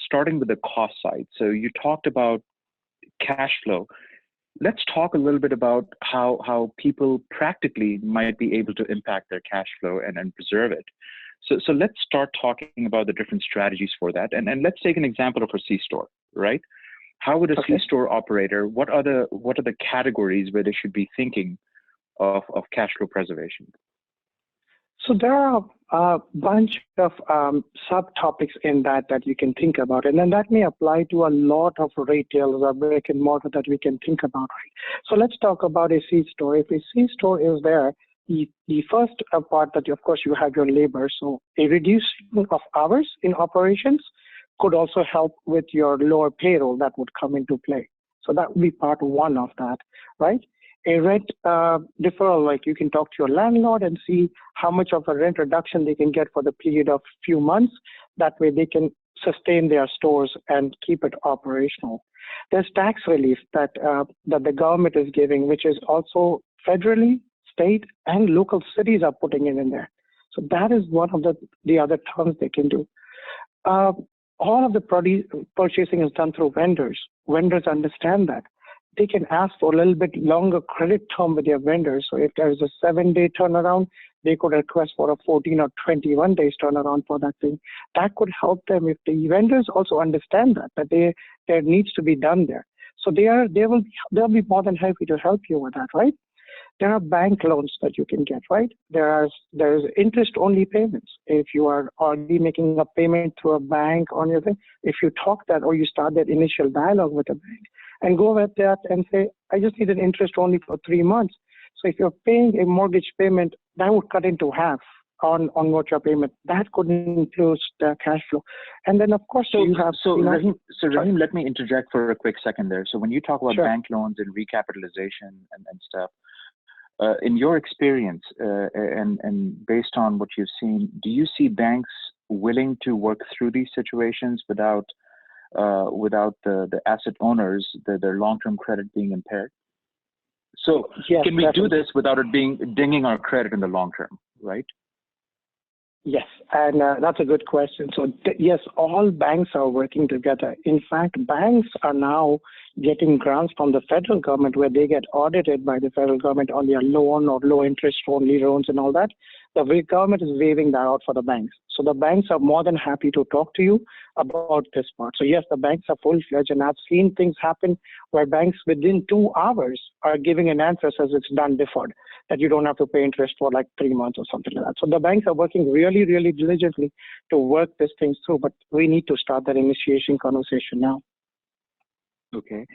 starting with the cost side? So you talked about cash flow. Let's talk a little bit about how people practically might be able to impact their cash flow and preserve it. So let's start talking about the different strategies for that. And let's take an example of a C-store, right? How would a C-store operator, what are the categories where they should be thinking of cash flow preservation? So there are a bunch of subtopics in that you can think about, and then that may apply to a lot of retailers or brick and mortar that we can think about. Right? So let's talk about a C-store. If a C-store is there, the first part that, of course, you have your labor. So a reducing of hours in operations could also help with your lower payroll that would come into play. So that would be part one of that, right? A rent deferral, like you can talk to your landlord and see how much of a rent reduction they can get for the period of few months. That way they can sustain their stores and keep it operational. There's tax relief that the government is giving, which is also federally, state, and local cities are putting it in there. So that is one of the other terms they can do. All of the purchasing is done through vendors. Vendors understand that. They can ask for a little bit longer credit term with their vendors. So if there is a 7-day turnaround, they could request for a 14 or 21 days turnaround for that thing. That could help them if the vendors also understand that there needs to be done there. So they'll be more than happy to help you with that, right? There are bank loans that you can get, right? There's interest-only payments. If you are already making a payment through a bank on your thing, if you talk that or you start that initial dialogue with a bank and go with that and say, I just need an interest only for 3 months. So if you're paying a mortgage payment, that would cut into half on what your payment. That could include the cash flow. And then, of course, Rahim, let me interject for a quick second there. So when you talk about bank loans and recapitalization and stuff, in your experience and based on what you've seen, do you see banks willing to work through these situations without the asset owners, their long-term credit being impaired? So can we do this without it dinging our credit in the long term, right? Yes, and that's a good question. So yes, all banks are working together. In fact, banks are now getting grants from the federal government where they get audited by the federal government on their loan or low interest only loans and all that. The government is waiving that out for the banks. So the banks are more than happy to talk to you about this part. So yes, the banks are full-fledged, and I've seen things happen where banks within 2 hours are giving an answer says it's done deferred, that you don't have to pay interest for like 3 months or something like that. So the banks are working really, really diligently to work these things through, but we need to start that initiation conversation now. Okay.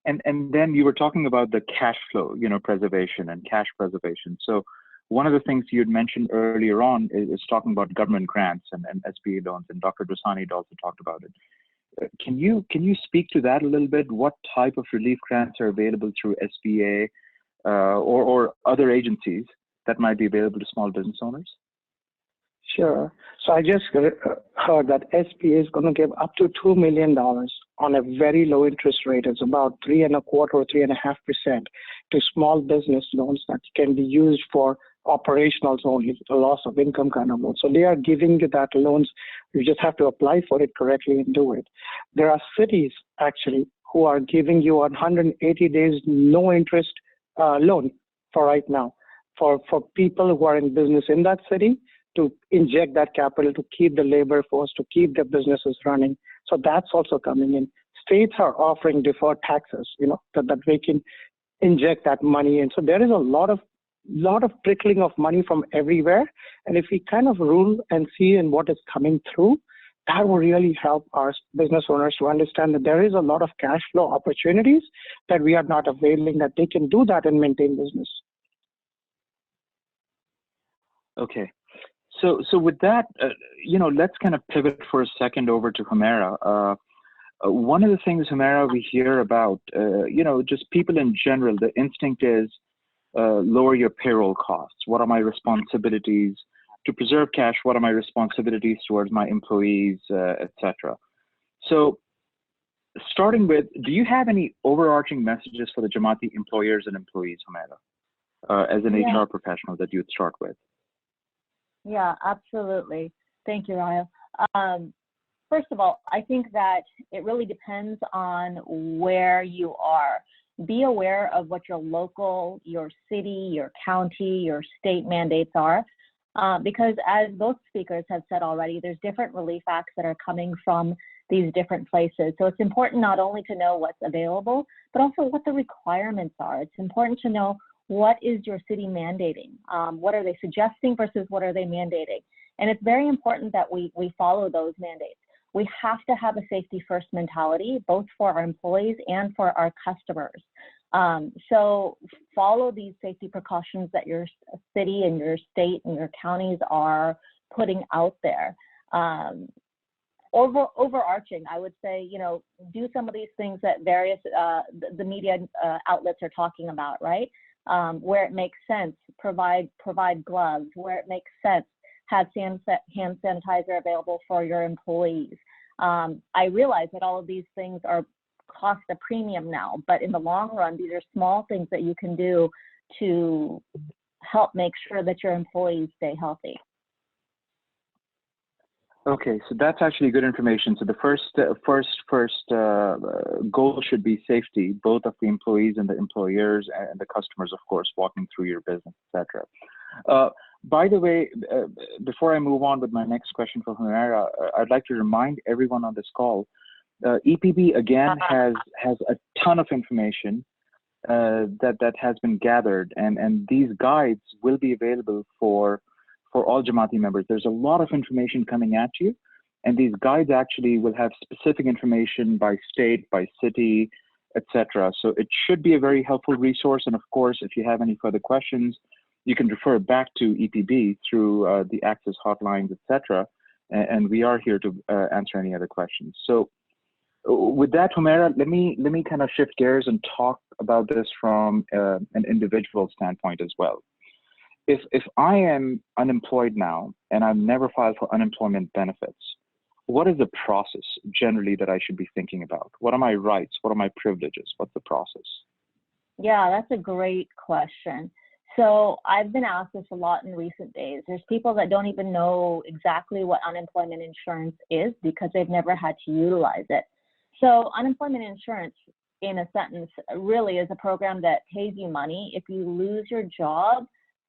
And then you were talking about the cash flow, preservation and cash preservation. So one of the things you had mentioned earlier on is talking about government grants and SBA loans, and Dr. Dosani had also talked about it. Can you speak to that a little bit? What type of relief grants are available through SBA or other agencies that might be available to small business owners? Sure. So I just heard that SBA is going to give up to $2 million on a very low interest rate. It's about 3.25% or 3.5% to small business loans that can be used for operationals only, the loss of income kind of loans. So they are giving you that loans. You just have to apply for it correctly and do it. There are cities actually who are giving you 180 days no interest loan for right now for people who are in business in that city to inject that capital to keep the labor force, to keep their businesses running. So that's also coming in. States are offering deferred taxes, that they can inject that money in. So there is a lot of lot of trickling of money from everywhere. And if we kind of rule and see in what is coming through, that will really help our business owners to understand that there is a lot of cash flow opportunities that we are not availing, that they can do that and maintain business. Okay. So with that, let's kind of pivot for a second over to Humera. One of the things, Humera, we hear about, just people in general, the instinct is lower your payroll costs. What are my responsibilities to preserve cash? What are my responsibilities towards my employees, etc. So starting with, do you have any overarching messages for the Jamaati employers and employees, Humera, as an HR professional that you would start with? Yeah, absolutely. Thank you, Rahil. First of all, I think that it really depends on where you are. Be aware of what your local, your city, your county, your state mandates are, because as both speakers have said already, there's different relief acts that are coming from these different places. So it's important not only to know what's available, but also what the requirements are. It's important to know what is your city mandating? What are they suggesting versus what are they mandating? And it's very important that we follow those mandates. We have to have a safety first mentality, both for our employees and for our customers. So follow these safety precautions that your city and your state and your counties are putting out there. Overarching, I would say, do some of these things that various, the media outlets are talking about, right? Where it makes sense, provide gloves. Where it makes sense, have hand sanitizer available for your employees. I realize that all of these things cost a premium now, but in the long run, these are small things that you can do to help make sure that your employees stay healthy. Okay, so that's actually good information. So the first goal should be safety, both of the employees and the employers and the customers, of course, walking through your business, etc. By the way, before I move on with my next question for Humera, I'd like to remind everyone on this call, EPB again has a ton of information that has been gathered, and these guides will be available for all Jamaati members. There's a lot of information coming at you, and these guides actually will have specific information by state, by city, etc. So it should be a very helpful resource. And of course, if you have any further questions, you can refer back to EPB through the access hotlines, etc. And we are here to answer any other questions. So with that, Humera, let me kind of shift gears and talk about this from an individual standpoint as well. If I am unemployed now and I've never filed for unemployment benefits, what is the process generally that I should be thinking about? What are my rights? What are my privileges? What's the process? Yeah, that's a great question. So I've been asked this a lot in recent days. There's people that don't even know exactly what unemployment insurance is because they've never had to utilize it. So unemployment insurance, in a sentence, really is a program that pays you money if you lose your job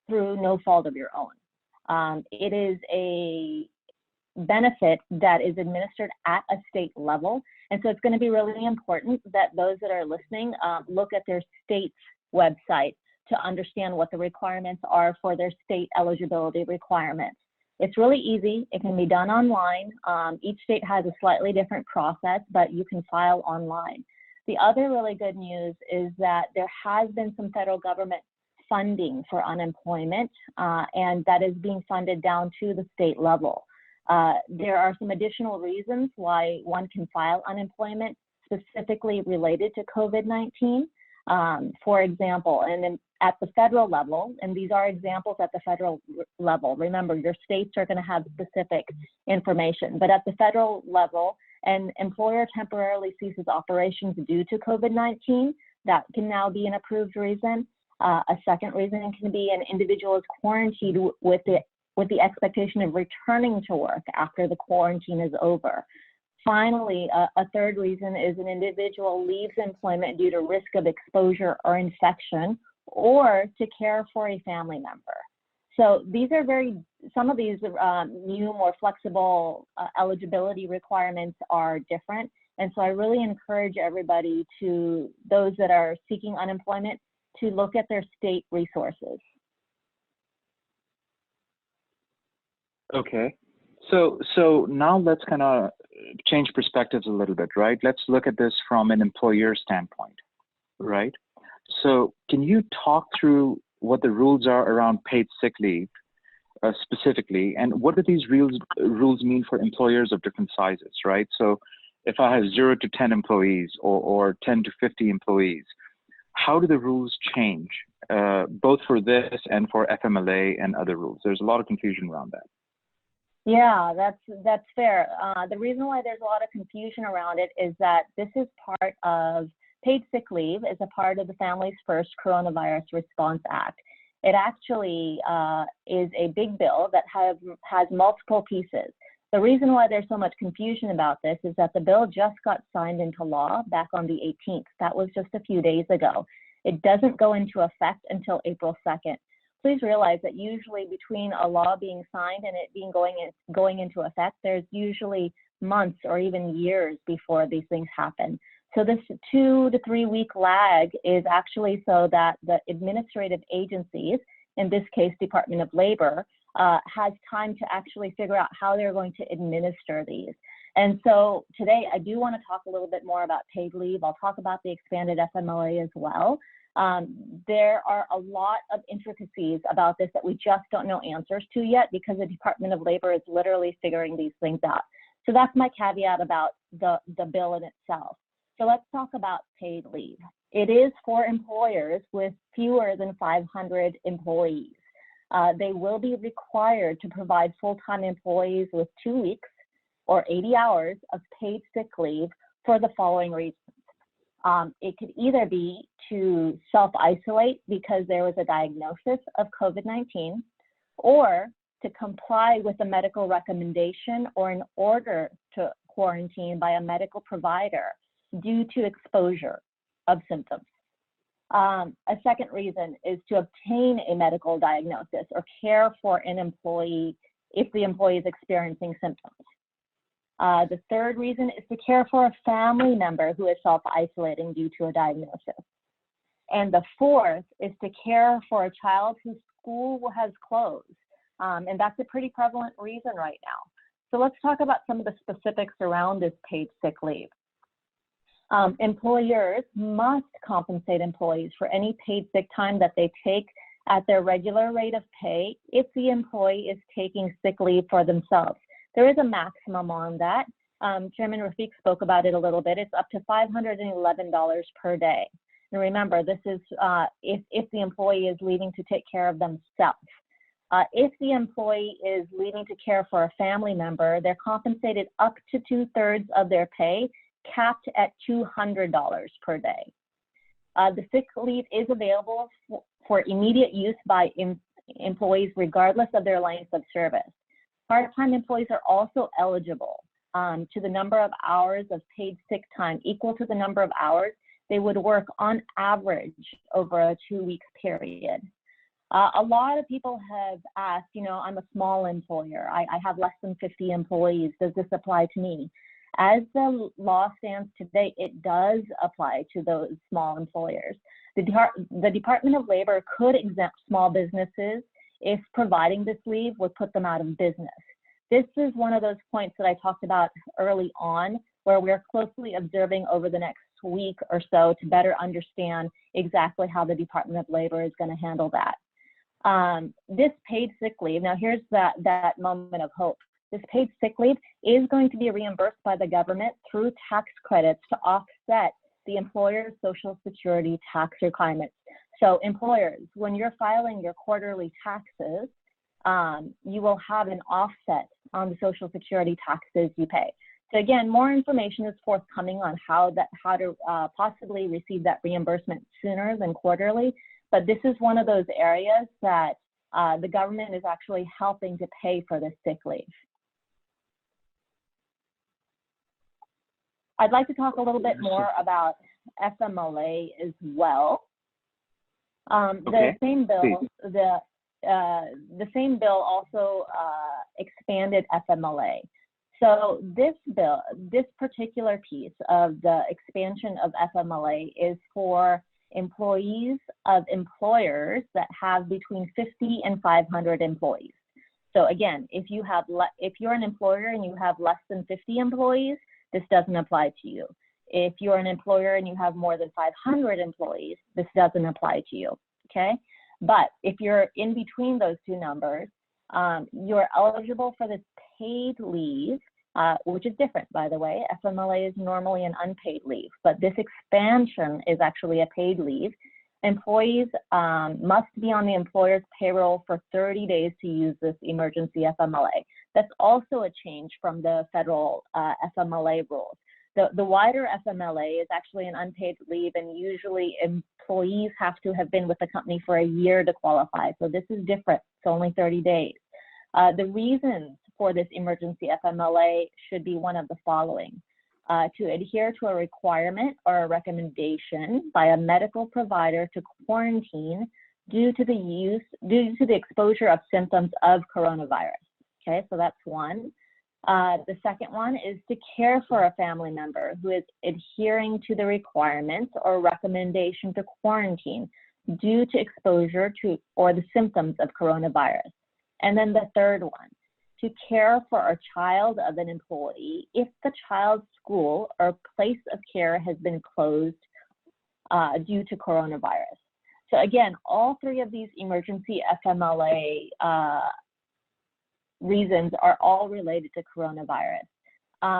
through no fault of your own. It is a benefit that is administered at a state level. And so it's going to be really important that those that are listening look at their state's website to understand what the requirements are for their state eligibility requirements. It's really easy. It can be done online. Each state has a slightly different process, but you can file online. The other really good news is that there has been some federal government funding for unemployment, and that is being funded down to the state level. There are some additional reasons why one can file unemployment specifically related to COVID-19. For example, and then at the federal level, and these are examples at the federal level. Remember, your states are going to have specific information, but at the federal level, an employer temporarily ceases operations due to COVID-19. That can now be an approved reason. A second reason can be an individual is quarantined with the expectation of returning to work after the quarantine is over. Finally, a third reason is an individual leaves employment due to risk of exposure or infection or to care for a family member. So these are some of these new, more flexible eligibility requirements are different. And so I really encourage everybody those that are seeking unemployment, to look at their state resources. Okay. So now let's kind of change perspectives a little bit, right? Let's look at this from an employer standpoint, right? So can you talk through what the rules are around paid sick leave specifically, and what do these rules mean for employers of different sizes, right? So if I have 0 to 10 employees or 10 to 50 employees, how do the rules change, both for this and for FMLA and other rules? There's a lot of confusion around that. Yeah, that's fair. The reason why there's a lot of confusion around it is that this is part of paid sick leave is a part of the Families First Coronavirus Response Act. It actually is a big bill that has multiple pieces. The reason why there's so much confusion about this is that the bill just got signed into law back on the 18th. That was just a few days ago. It doesn't go into effect until April 2nd. Please realize that usually between a law being signed and it being going into effect, there's usually months or even years before these things happen. So this 2 to 3 week lag is actually so that the administrative agencies, in this case, Department of Labor, has time to actually figure out how they're going to administer these. And so today I do want to talk a little bit more about paid leave. I'll talk about the expanded FMLA as well. There are a lot of intricacies about this that we just don't know answers to yet because the Department of Labor is literally figuring these things out. So that's my caveat about the bill in itself. So let's talk about paid leave. It is for employers with fewer than 500 employees. They will be required to provide full-time employees with 2 weeks or 80 hours of paid sick leave for the following reasons. It could either be to self-isolate because there was a diagnosis of COVID-19, or to comply with a medical recommendation or an order to quarantine by a medical provider due to exposure of symptoms. A second reason is to obtain a medical diagnosis or care for an employee if the employee is experiencing symptoms. The third reason is to care for a family member who is self-isolating due to a diagnosis. And the fourth is to care for a child whose school has closed. And that's a pretty prevalent reason right now. So let's talk about some of the specifics around this paid sick leave. Employers must compensate employees for any paid sick time that they take at their regular rate of pay if the employee is taking sick leave for themselves. There is a maximum on that. Chairman Rafiq spoke about it a little bit. It's up to $511 per day. And remember, this is if the employee is leaving to take care of themselves. If the employee is leaving to care for a family member, they're compensated up to 2/3 of their pay, capped at $200 per day. The sick leave is available for immediate use by employees regardless of their length of service. Part-time employees are also eligible to the number of hours of paid sick time equal to the number of hours they would work on average over a 2-week period. A lot of people have asked, you know, I'm a small employer. I have less than 50 employees. Does this apply to me? As the law stands today, it does apply to those small employers. The Department of Labor could exempt small businesses if providing this leave would put them out of business. This is one of those points that I talked about early on, where we're closely observing over the next week or so to better understand exactly how the Department of Labor is going to handle that. This paid sick leave, now here's that moment of hope. This paid sick leave is going to be reimbursed by the government through tax credits to offset the employer's Social Security tax requirements. So employers, when you're filing your quarterly taxes, you will have an offset on the Social Security taxes you pay. So again, more information is forthcoming on how to possibly receive that reimbursement sooner than quarterly. But this is one of those areas that the government is actually helping to pay for this sick leave. I'd like to talk a little bit more about FMLA as well. The same bill, the same bill also expanded FMLA. So this bill, this particular piece of the expansion of FMLA is for employees of employers that have between 50 and 500 employees. So again, if you're an employer and you have less than 50 employees, this doesn't apply to you. If you're an employer and you have more than 500 employees, this doesn't apply to you, okay? But if you're in between those two numbers, you're eligible for this paid leave, which is different, by the way. FMLA is normally an unpaid leave, but this expansion is actually a paid leave. Employees must be on the employer's payroll for 30 days to use this emergency FMLA. That's also a change from the federal FMLA rules. The wider FMLA is actually an unpaid leave, and usually employees have to have been with the company for a year to qualify. So this is different. It's only 30 days. The reasons for this emergency FMLA should be one of the following. To adhere to a requirement or a recommendation by a medical provider to quarantine due to the exposure of symptoms of coronavirus. Okay, so that's one. The second one is to care for a family member who is adhering to the requirements or recommendation to quarantine due to exposure to or the symptoms of coronavirus. And then the third one, to care for a child of an employee if the child's school or place of care has been closed due to coronavirus. So again, all three of these emergency FMLA reasons are all related to coronavirus.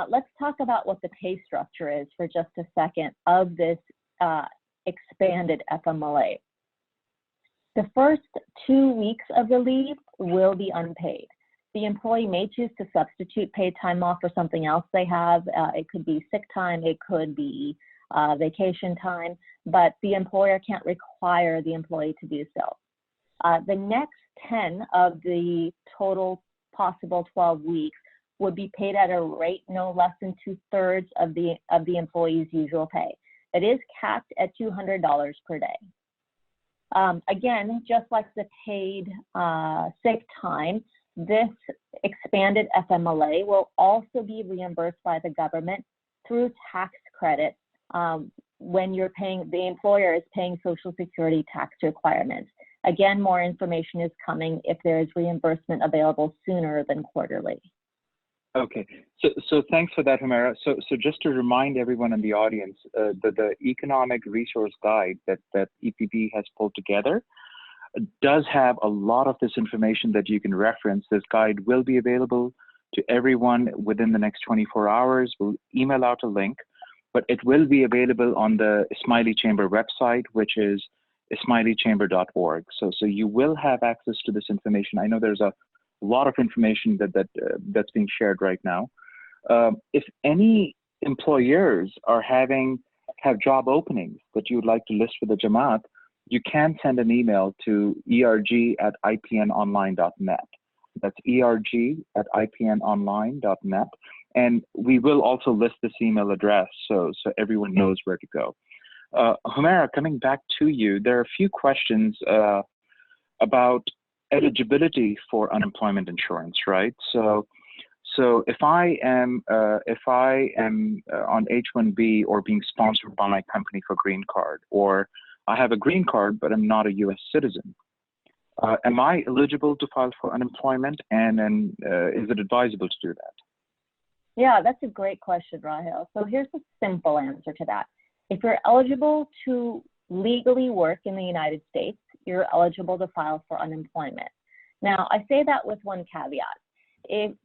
Let's talk about what the pay structure is for just a second of this expanded FMLA. The first 2 weeks of the leave will be unpaid. The employee may choose to substitute paid time off for something else they have. It could be sick time, it could be vacation time, but the employer can't require the employee to do so. The next 10 of the total possible 12 weeks would be paid at a rate no less than 2/3 of the employee's usual pay. It is capped at $200 per day. Again, just like the paid sick time, this expanded FMLA will also be reimbursed by the government through tax credit when the employer is paying Social Security tax requirements. Again, more information is coming if there is reimbursement available sooner than quarterly. Okay, so thanks for that, Humera. So just to remind everyone in the audience, the economic resource guide that EPB has pulled together does have a lot of this information that you can reference. This guide will be available to everyone within the next 24 hours. We'll email out a link, but it will be available on the Smiley Chamber website, which is smileychamber.org. So you will have access to this information. I know there's a lot of information that's being shared right now. If any employers have job openings that you would like to list for the Jamaat, you can send an email to erg@ipnonline.net. That's erg@ipnonline.net. And we will also list this email address so everyone knows where to go. Humera, coming back to you, there are a few questions about eligibility for unemployment insurance, right? So if I am on H-1B or being sponsored by my company for green card, or I have a green card but I'm not a U.S. citizen, am I eligible to file for unemployment, and is it advisable to do that? Yeah, that's a great question, Rahel. So here's a simple answer to that. If you're eligible to legally work in the United States, you're eligible to file for unemployment. Now, I say that with one caveat.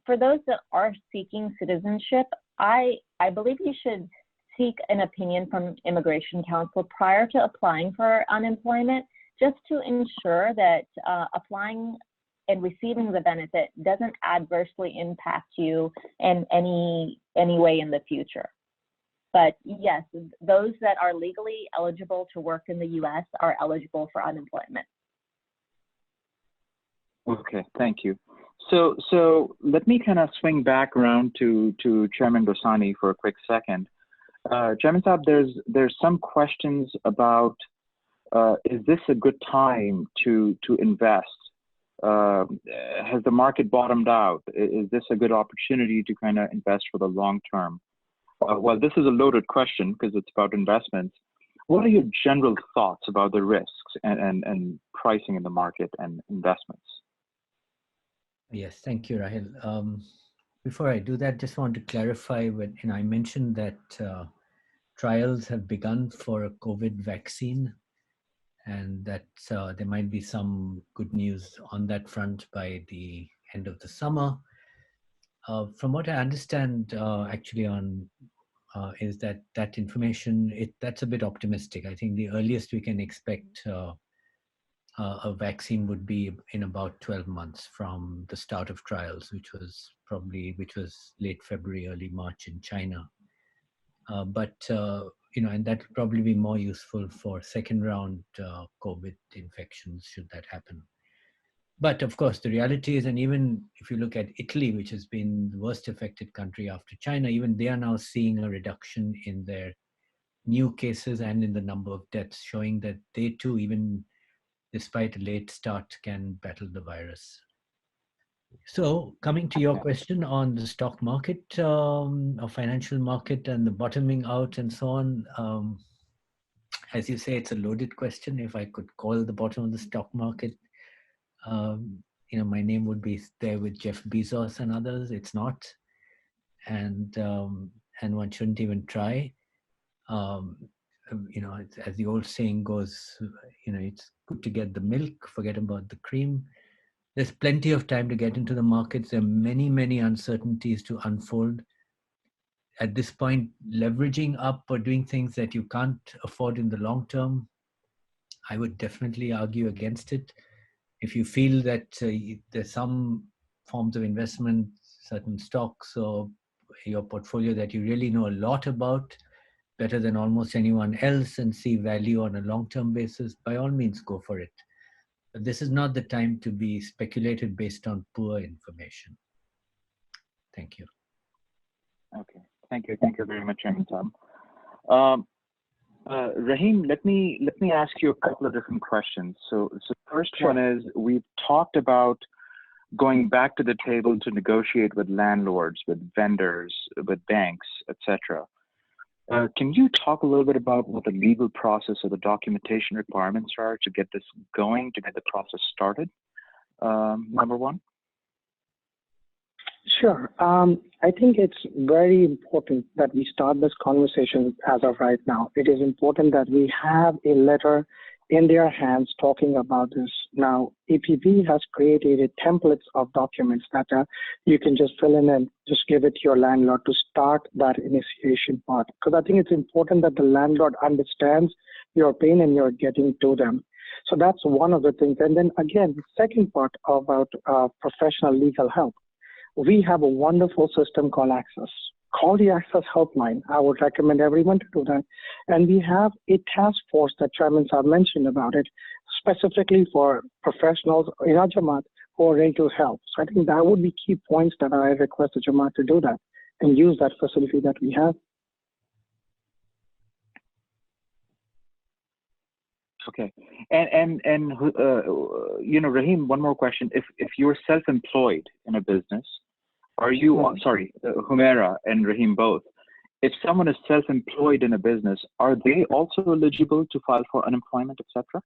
For those that are seeking citizenship, I believe you should seek an opinion from Immigration Counsel prior to applying for unemployment, just to ensure that applying and receiving the benefit doesn't adversely impact you in any way in the future. But yes, those that are legally eligible to work in the U.S. are eligible for unemployment. Okay, thank you. So let me kind of swing back around to Chairman Dosani for a quick second. Chairman Saab, there's some questions about is this a good time to invest? Has the market bottomed out? Is this a good opportunity to kind of invest for the long term? Well, this is a loaded question because it's about investments. What are your general thoughts about the risks and pricing in the market and investments? Yes, thank you, Rahil. Before I do that, just want to clarify when I mentioned that trials have begun for a COVID vaccine, and that there might be some good news on that front by the end of the summer. From what I understand, actually, on is that that information that's a bit optimistic. I think the earliest we can expect a vaccine would be in about 12 months from the start of trials, which was late February, early March in China. But and that would probably be more useful for second round COVID infections should that happen. But of course, the reality is, and even if you look at Italy, which has been the worst affected country after China, even they are now seeing a reduction in their new cases and in the number of deaths, showing that they too, even despite a late start, can battle the virus. So coming to your question on the stock market or financial market and the bottoming out and so on, as you say, it's a loaded question. If I could call the bottom of the stock market, my name would be there with Jeff Bezos and others. It's not, and one shouldn't even try. As the old saying goes, it's good to get the milk, forget about the cream. There's plenty of time to get into the markets. There are many, many uncertainties to unfold. At this point, leveraging up or doing things that you can't afford in the long term, I would definitely argue against it. If you feel that there's some forms of investment, certain stocks or your portfolio that you really know a lot about, better than almost anyone else, and see value on a long-term basis, by all means, go for it. But this is not the time to be speculated based on poor information. Thank you. Okay, thank you. Thank you very much, Chairman Saab. Rahim, let me ask you a couple of different questions. So first one is, we've talked about going back to the table to negotiate with landlords, with vendors, with banks, etc. Can you talk a little bit about what the legal process or the documentation requirements are to get this going, to get the process started? Number one. Sure. I think it's very important that we start this conversation as of right now. It is important that we have a letter in their hands talking about this. Now, AKEPB has created templates of documents that you can just fill in and just give it to your landlord to start that initiation part. Because I think it's important that the landlord understands your pain and you're getting to them. So that's one of the things. And then again, the second part about professional legal help. We have a wonderful system called Access. Call the Access helpline. I would recommend everyone to do that. And we have a task force that Chairman Saab mentioned about it, specifically for professionals in our Jamaat who are ready to help. So I think that would be key points that I request the Jamaat to do that and use that facility that we have. Okay, and Rahim, one more question. If you're self-employed in a business, are you? Humaira and Rahim both. If someone is self-employed in a business, are they also eligible to file for unemployment, etc.?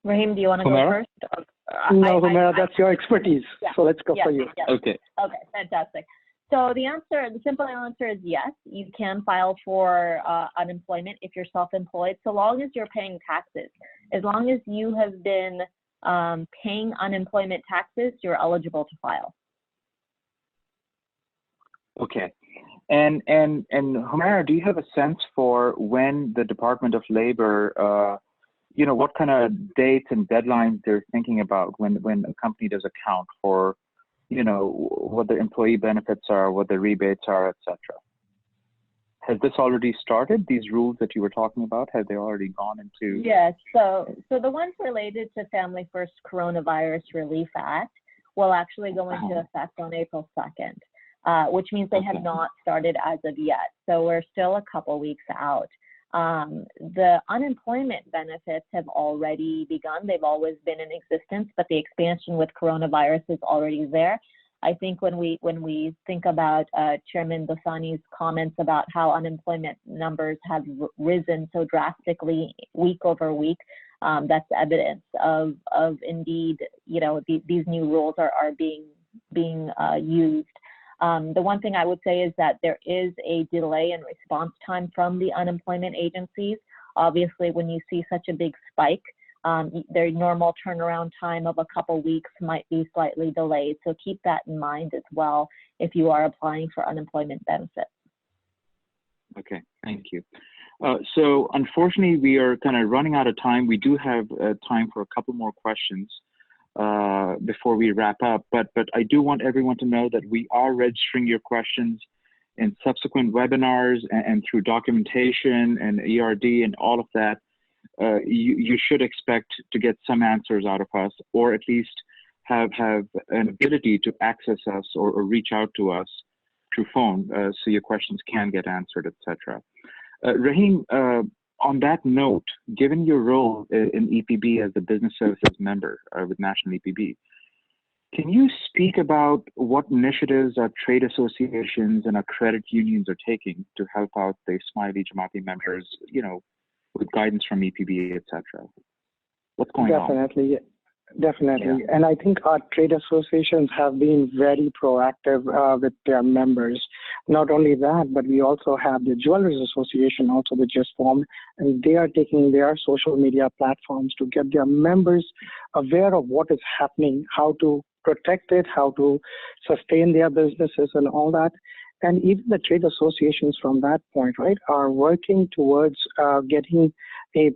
Rahim, do you want to go first? No, Humaira, that's your expertise. Yeah. So let's go for you. Yes. Okay. Okay, fantastic. So the simple answer is yes, you can file for unemployment if you're self-employed, so long as you're paying taxes. As long as you have been paying unemployment taxes, you're eligible to file. Okay. And Humaira, do you have a sense for when the Department of Labor, what kind of dates and deadlines they're thinking about when a company does account for what the employee benefits are, what the rebates are, etc. Has this already started? These rules that you were talking about, have they already gone into? Yes. So the ones related to Family First Coronavirus Relief Act will actually go into effect on April 2nd, which means they have not started as of yet. So we're still a couple weeks out. The unemployment benefits have already begun. They've always been in existence, but the expansion with coronavirus is already there. I think when we think about Chairman Dosani's comments about how unemployment numbers have risen so drastically week over week, that's evidence of indeed, these new rules are being used. The one thing I would say is that there is a delay in response time from the unemployment agencies. Obviously, when you see such a big spike, their normal turnaround time of a couple weeks might be slightly delayed. So keep that in mind as well if you are applying for unemployment benefits. Okay, thank you. So unfortunately, we are kind of running out of time. We do have time for a couple more questions before we wrap up, but I do want everyone to know that we are registering your questions in subsequent webinars and through documentation and ERD and all of that. You should expect to get some answers out of us, or at least have an ability to access us or reach out to us through phone, so your questions can get answered, etc. Rahim, on that note, given your role in EPB as the business services member with National EPB, can you speak about what initiatives our trade associations and our credit unions are taking to help out the Ismaili Jamati members, with guidance from EPB, etc.? What's going on? Definitely. Yeah. And I think our trade associations have been very proactive with their members. Not only that, but we also have the Jewelers Association also, which just formed, and they are taking their social media platforms to get their members aware of what is happening, how to protect it, how to sustain their businesses and all that. And even the trade associations from that point, right, are working towards getting the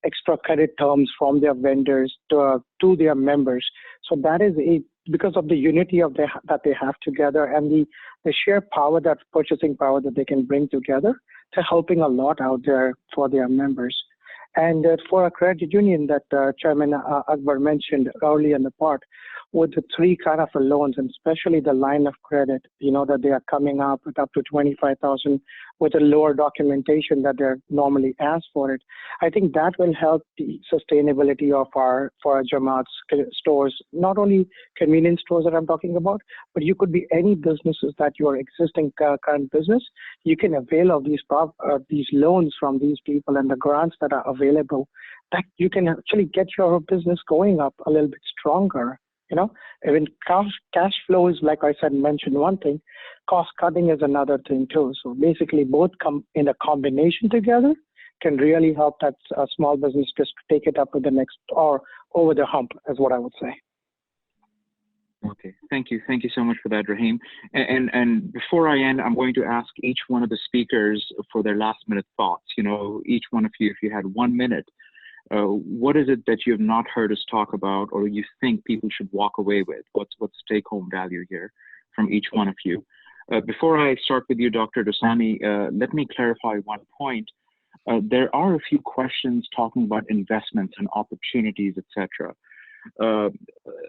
extra credit terms from their vendors to their members. So that is because of the unity that they have together and the sheer power, that purchasing power that they can bring together, to helping a lot out there for their members. And for a credit union that Chairman Akbar mentioned early in the part, with the three kind of loans, and especially the line of credit, that they are coming up with up to 25,000 with a lower documentation that they're normally asked for it. I think that will help the sustainability of our Jamaat's stores, not only convenience stores that I'm talking about, but you could be any businesses that your existing current business, you can avail of these loans from these people and the grants that are available, that you can actually get your business going up a little bit stronger. Even cash flow is, like I said, mentioned one thing, cost cutting is another thing too. So basically both come in a combination together can really help that small business just take it up to the next, or over the hump, is what I would say. Okay, thank you so much for that, Rahim. And before I end, I'm going to ask each one of the speakers for their last minute thoughts. Each one of you, if you had 1 minute, what is it that you have not heard us talk about, or you think people should walk away with? What's take-home value here from each one of you? Before I start with you, Dr. Dosani, let me clarify one point. There are a few questions talking about investments and opportunities, etc.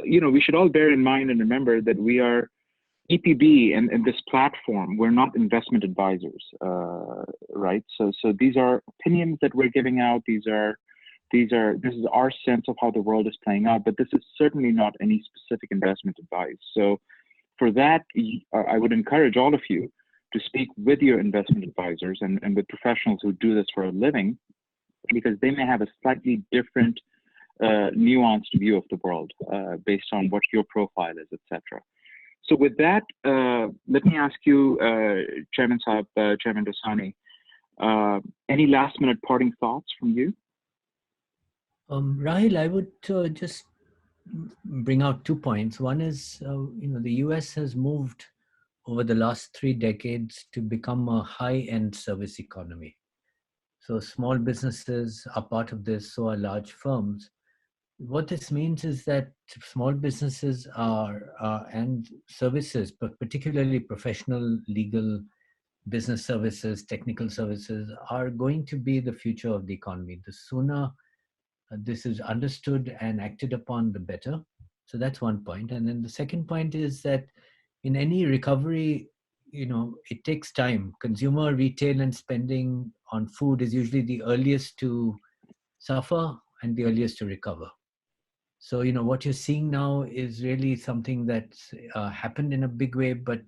We should all bear in mind and remember that we are EPB and this platform. We're not investment advisors, right? So these are opinions that we're giving out. This is our sense of how the world is playing out, but this is certainly not any specific investment advice. So for that, I would encourage all of you to speak with your investment advisors and with professionals who do this for a living, because they may have a slightly different nuanced view of the world based on what your profile is, etc. So with that, let me ask you, Chairman Saab, Chairman Dosani, any last minute parting thoughts from you? Rahil, I would just bring out 2 points. One is, the US has moved over the last 3 decades to become a high-end service economy. So small businesses are part of this, so are large firms. What this means is that small businesses and services, but particularly professional, legal, business services, technical services, are going to be the future of the economy. The sooner this is understood and acted upon, the better. So that's one point. And then the second point is that in any recovery, it takes time. Consumer retail and spending on food is usually the earliest to suffer and the earliest to recover. So, what you're seeing now is really something that's happened in a big way, but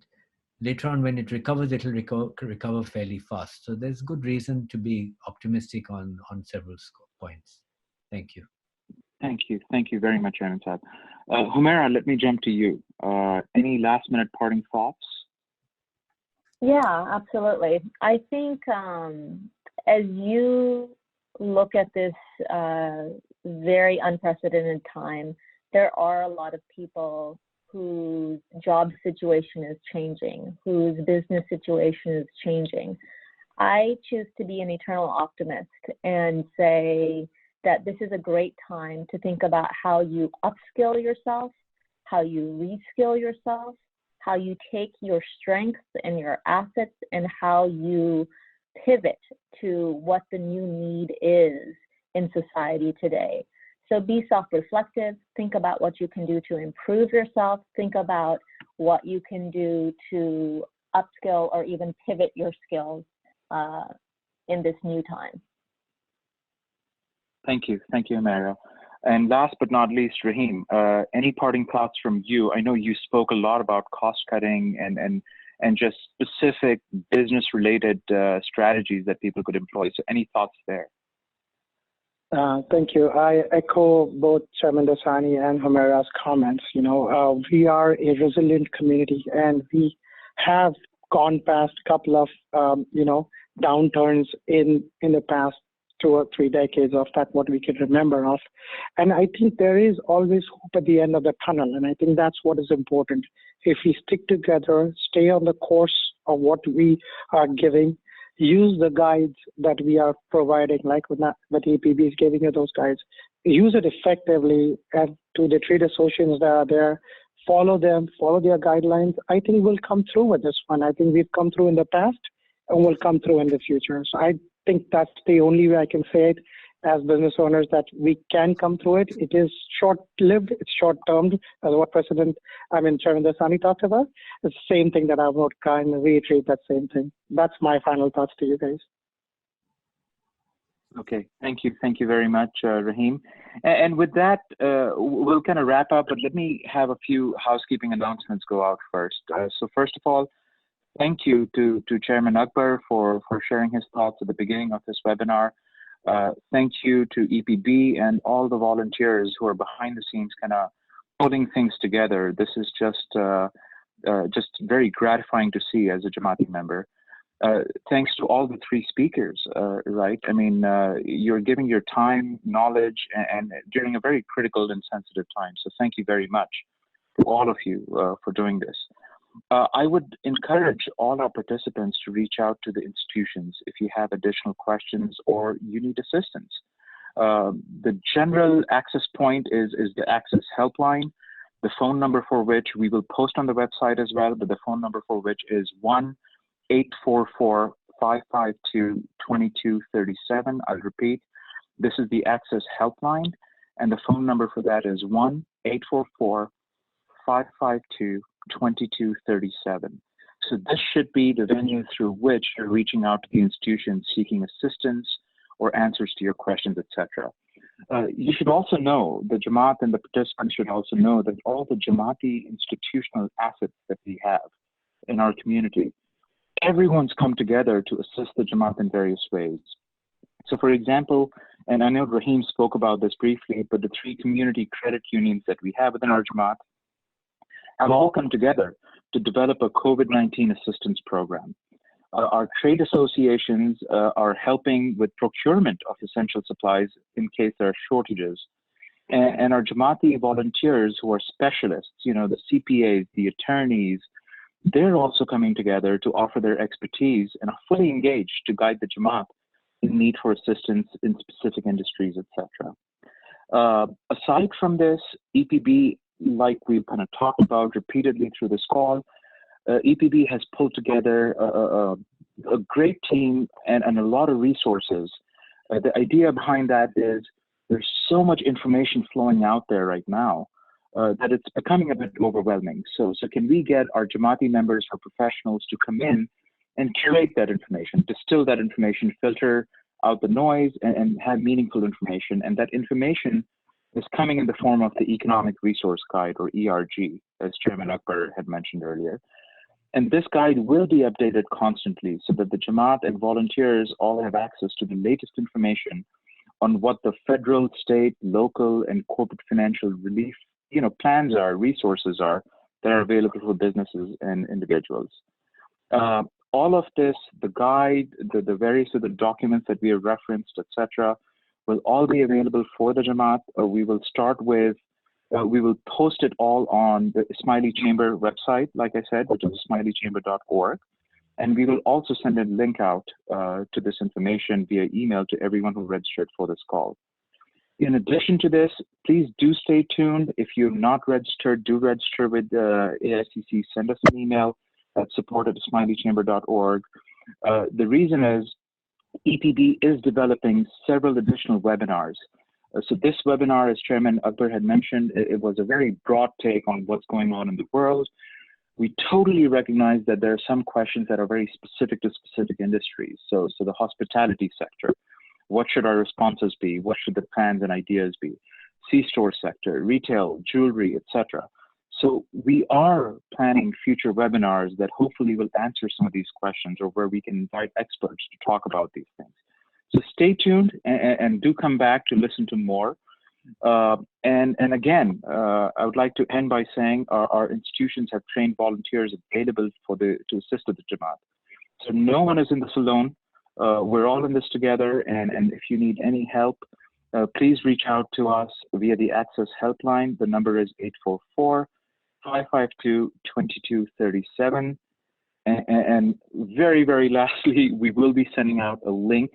later on when it recovers, it'll recover fairly fast. So there's good reason to be optimistic on several points. Thank you. Thank you very much, Chairman Saab. Humaira, let me jump to you. Any last minute parting thoughts? Yeah, absolutely. I think as you look at this very unprecedented time, there are a lot of people whose job situation is changing, whose business situation is changing. I choose to be an eternal optimist and say that this is a great time to think about how you upskill yourself, how you reskill yourself, how you take your strengths and your assets and how you pivot to what the new need is in society today. So be self-reflective, think about what you can do to improve yourself, think about what you can do to upskill or even pivot your skills in this new time. Thank you, Humaira. And last but not least, Rahim, any parting thoughts from you? I know you spoke a lot about cost cutting and just specific business related strategies that people could employ. So any thoughts there? Thank you. I echo both Chairman Dasani and Humaira's comments. We are a resilient community, and we have gone past a couple of, downturns in the past 2 or 3 decades of that, what we can remember of. And I think there is always hope at the end of the tunnel. And I think that's what is important. If we stick together, stay on the course of what we are giving, use the guides that we are providing, like what AKEPB is giving you those guides, use it effectively, and to the trade associations that are there, follow them, follow their guidelines. I think we'll come through with this one. I think we've come through in the past and we'll come through in the future. So I think that's the only way I can say it as business owners, that we can come through it. It is short-lived, it's short-termed, as what Chairman Dasani talked about. It's the same thing that I would kind of reiterate that same thing. That's my final thoughts to you guys. Okay, thank you very much, Rahim. And with that, we'll kind of wrap up, but let me have a few housekeeping announcements go out first. So first of all, thank you to Chairman Akbar for sharing his thoughts at the beginning of this webinar. Thank you to EPB and all the volunteers who are behind the scenes kind of pulling things together. This is just very gratifying to see as a Jamaati member. Thanks to all the 3 speakers, right? I mean, you're giving your time, knowledge, and during a very critical and sensitive time. So thank you very much to all of you for doing this. I would encourage all our participants to reach out to the institutions if you have additional questions or you need assistance. The general access point is the Access Helpline, the phone number for which we will post on the website as well, but the phone number for which is 1-844-552-2237. I'll repeat, this is the Access Helpline, and the phone number for that is 1-844-552-2237. So this should be the venue through which you're reaching out to the institution seeking assistance or answers to your questions, etc. You should also know, the Jamaat and the participants should also know that all the Jamaati institutional assets that we have in our community, everyone's come together to assist the Jamaat in various ways. So for example, and I know Rahim spoke about this briefly, but the 3 community credit unions that we have within our Jamaat have all come together to develop a COVID-19 assistance program. Our trade associations are helping with procurement of essential supplies in case there are shortages. And our Jamaati volunteers who are specialists, the CPAs, the attorneys, they're also coming together to offer their expertise and are fully engaged to guide the Jamaat in need for assistance in specific industries, etc. Aside from this, EPB, like we've kind of talked about repeatedly through this call, EPB has pulled together a great team and a lot of resources. The idea behind that is there's so much information flowing out there right now that it's becoming a bit overwhelming. So can we get our Jamaati members or professionals to come in and curate that information, distill that information, filter out the noise, and have meaningful information? And that information is coming in the form of the Economic Resource Guide, or ERG, as Chairman Akbar had mentioned earlier. And this guide will be updated constantly so that the Jamaat and volunteers all have access to the latest information on what the federal, state, local, and corporate financial relief, plans are, resources are that are available for businesses and individuals. All of this, the guide, the various of the documents that we have referenced, etc., will all be available for the Jamaat. We will start with, we will post it all on the Ismaili Chamber website, like I said, which is ismailichamber.org. And we will also send a link out to this information via email to everyone who registered for this call. In addition to this, please do stay tuned. If you've not registered, do register with AICC. Send us an email at support@ismailichamber.org. The reason is EPB is developing several additional webinars. So this webinar, as Chairman Akbar had mentioned, it was a very broad take on what's going on in the world. We totally recognize that there are some questions that are very specific to specific industries. So the hospitality sector, what should our responses be? What should the plans and ideas be? C-store sector, retail, jewelry, etc. So we are planning future webinars that hopefully will answer some of these questions, or where we can invite experts to talk about these things. So stay tuned and do come back to listen to more. And again, I would like to end by saying our institutions have trained volunteers available to assist with the Jamaat. So no one is in this alone. We're all in this together, and if you need any help, please reach out to us via the Access Helpline. The number is 844-552-2237. And very, very lastly, we will be sending out a link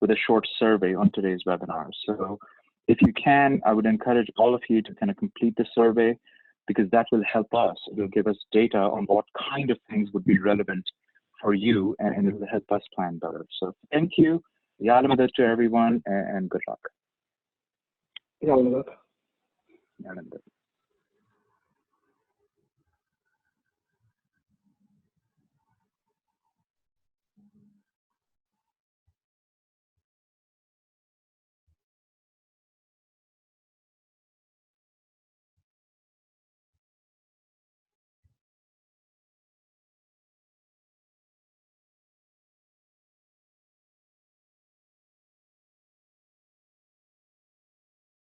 with a short survey on today's webinar. So if you can, I would encourage all of you to kind of complete the survey, because that will help us. It will give us data on what kind of things would be relevant for you, and it will help us plan better. So thank you. Yalamadad to everyone, and good luck. Yalamadad. Yalamadad.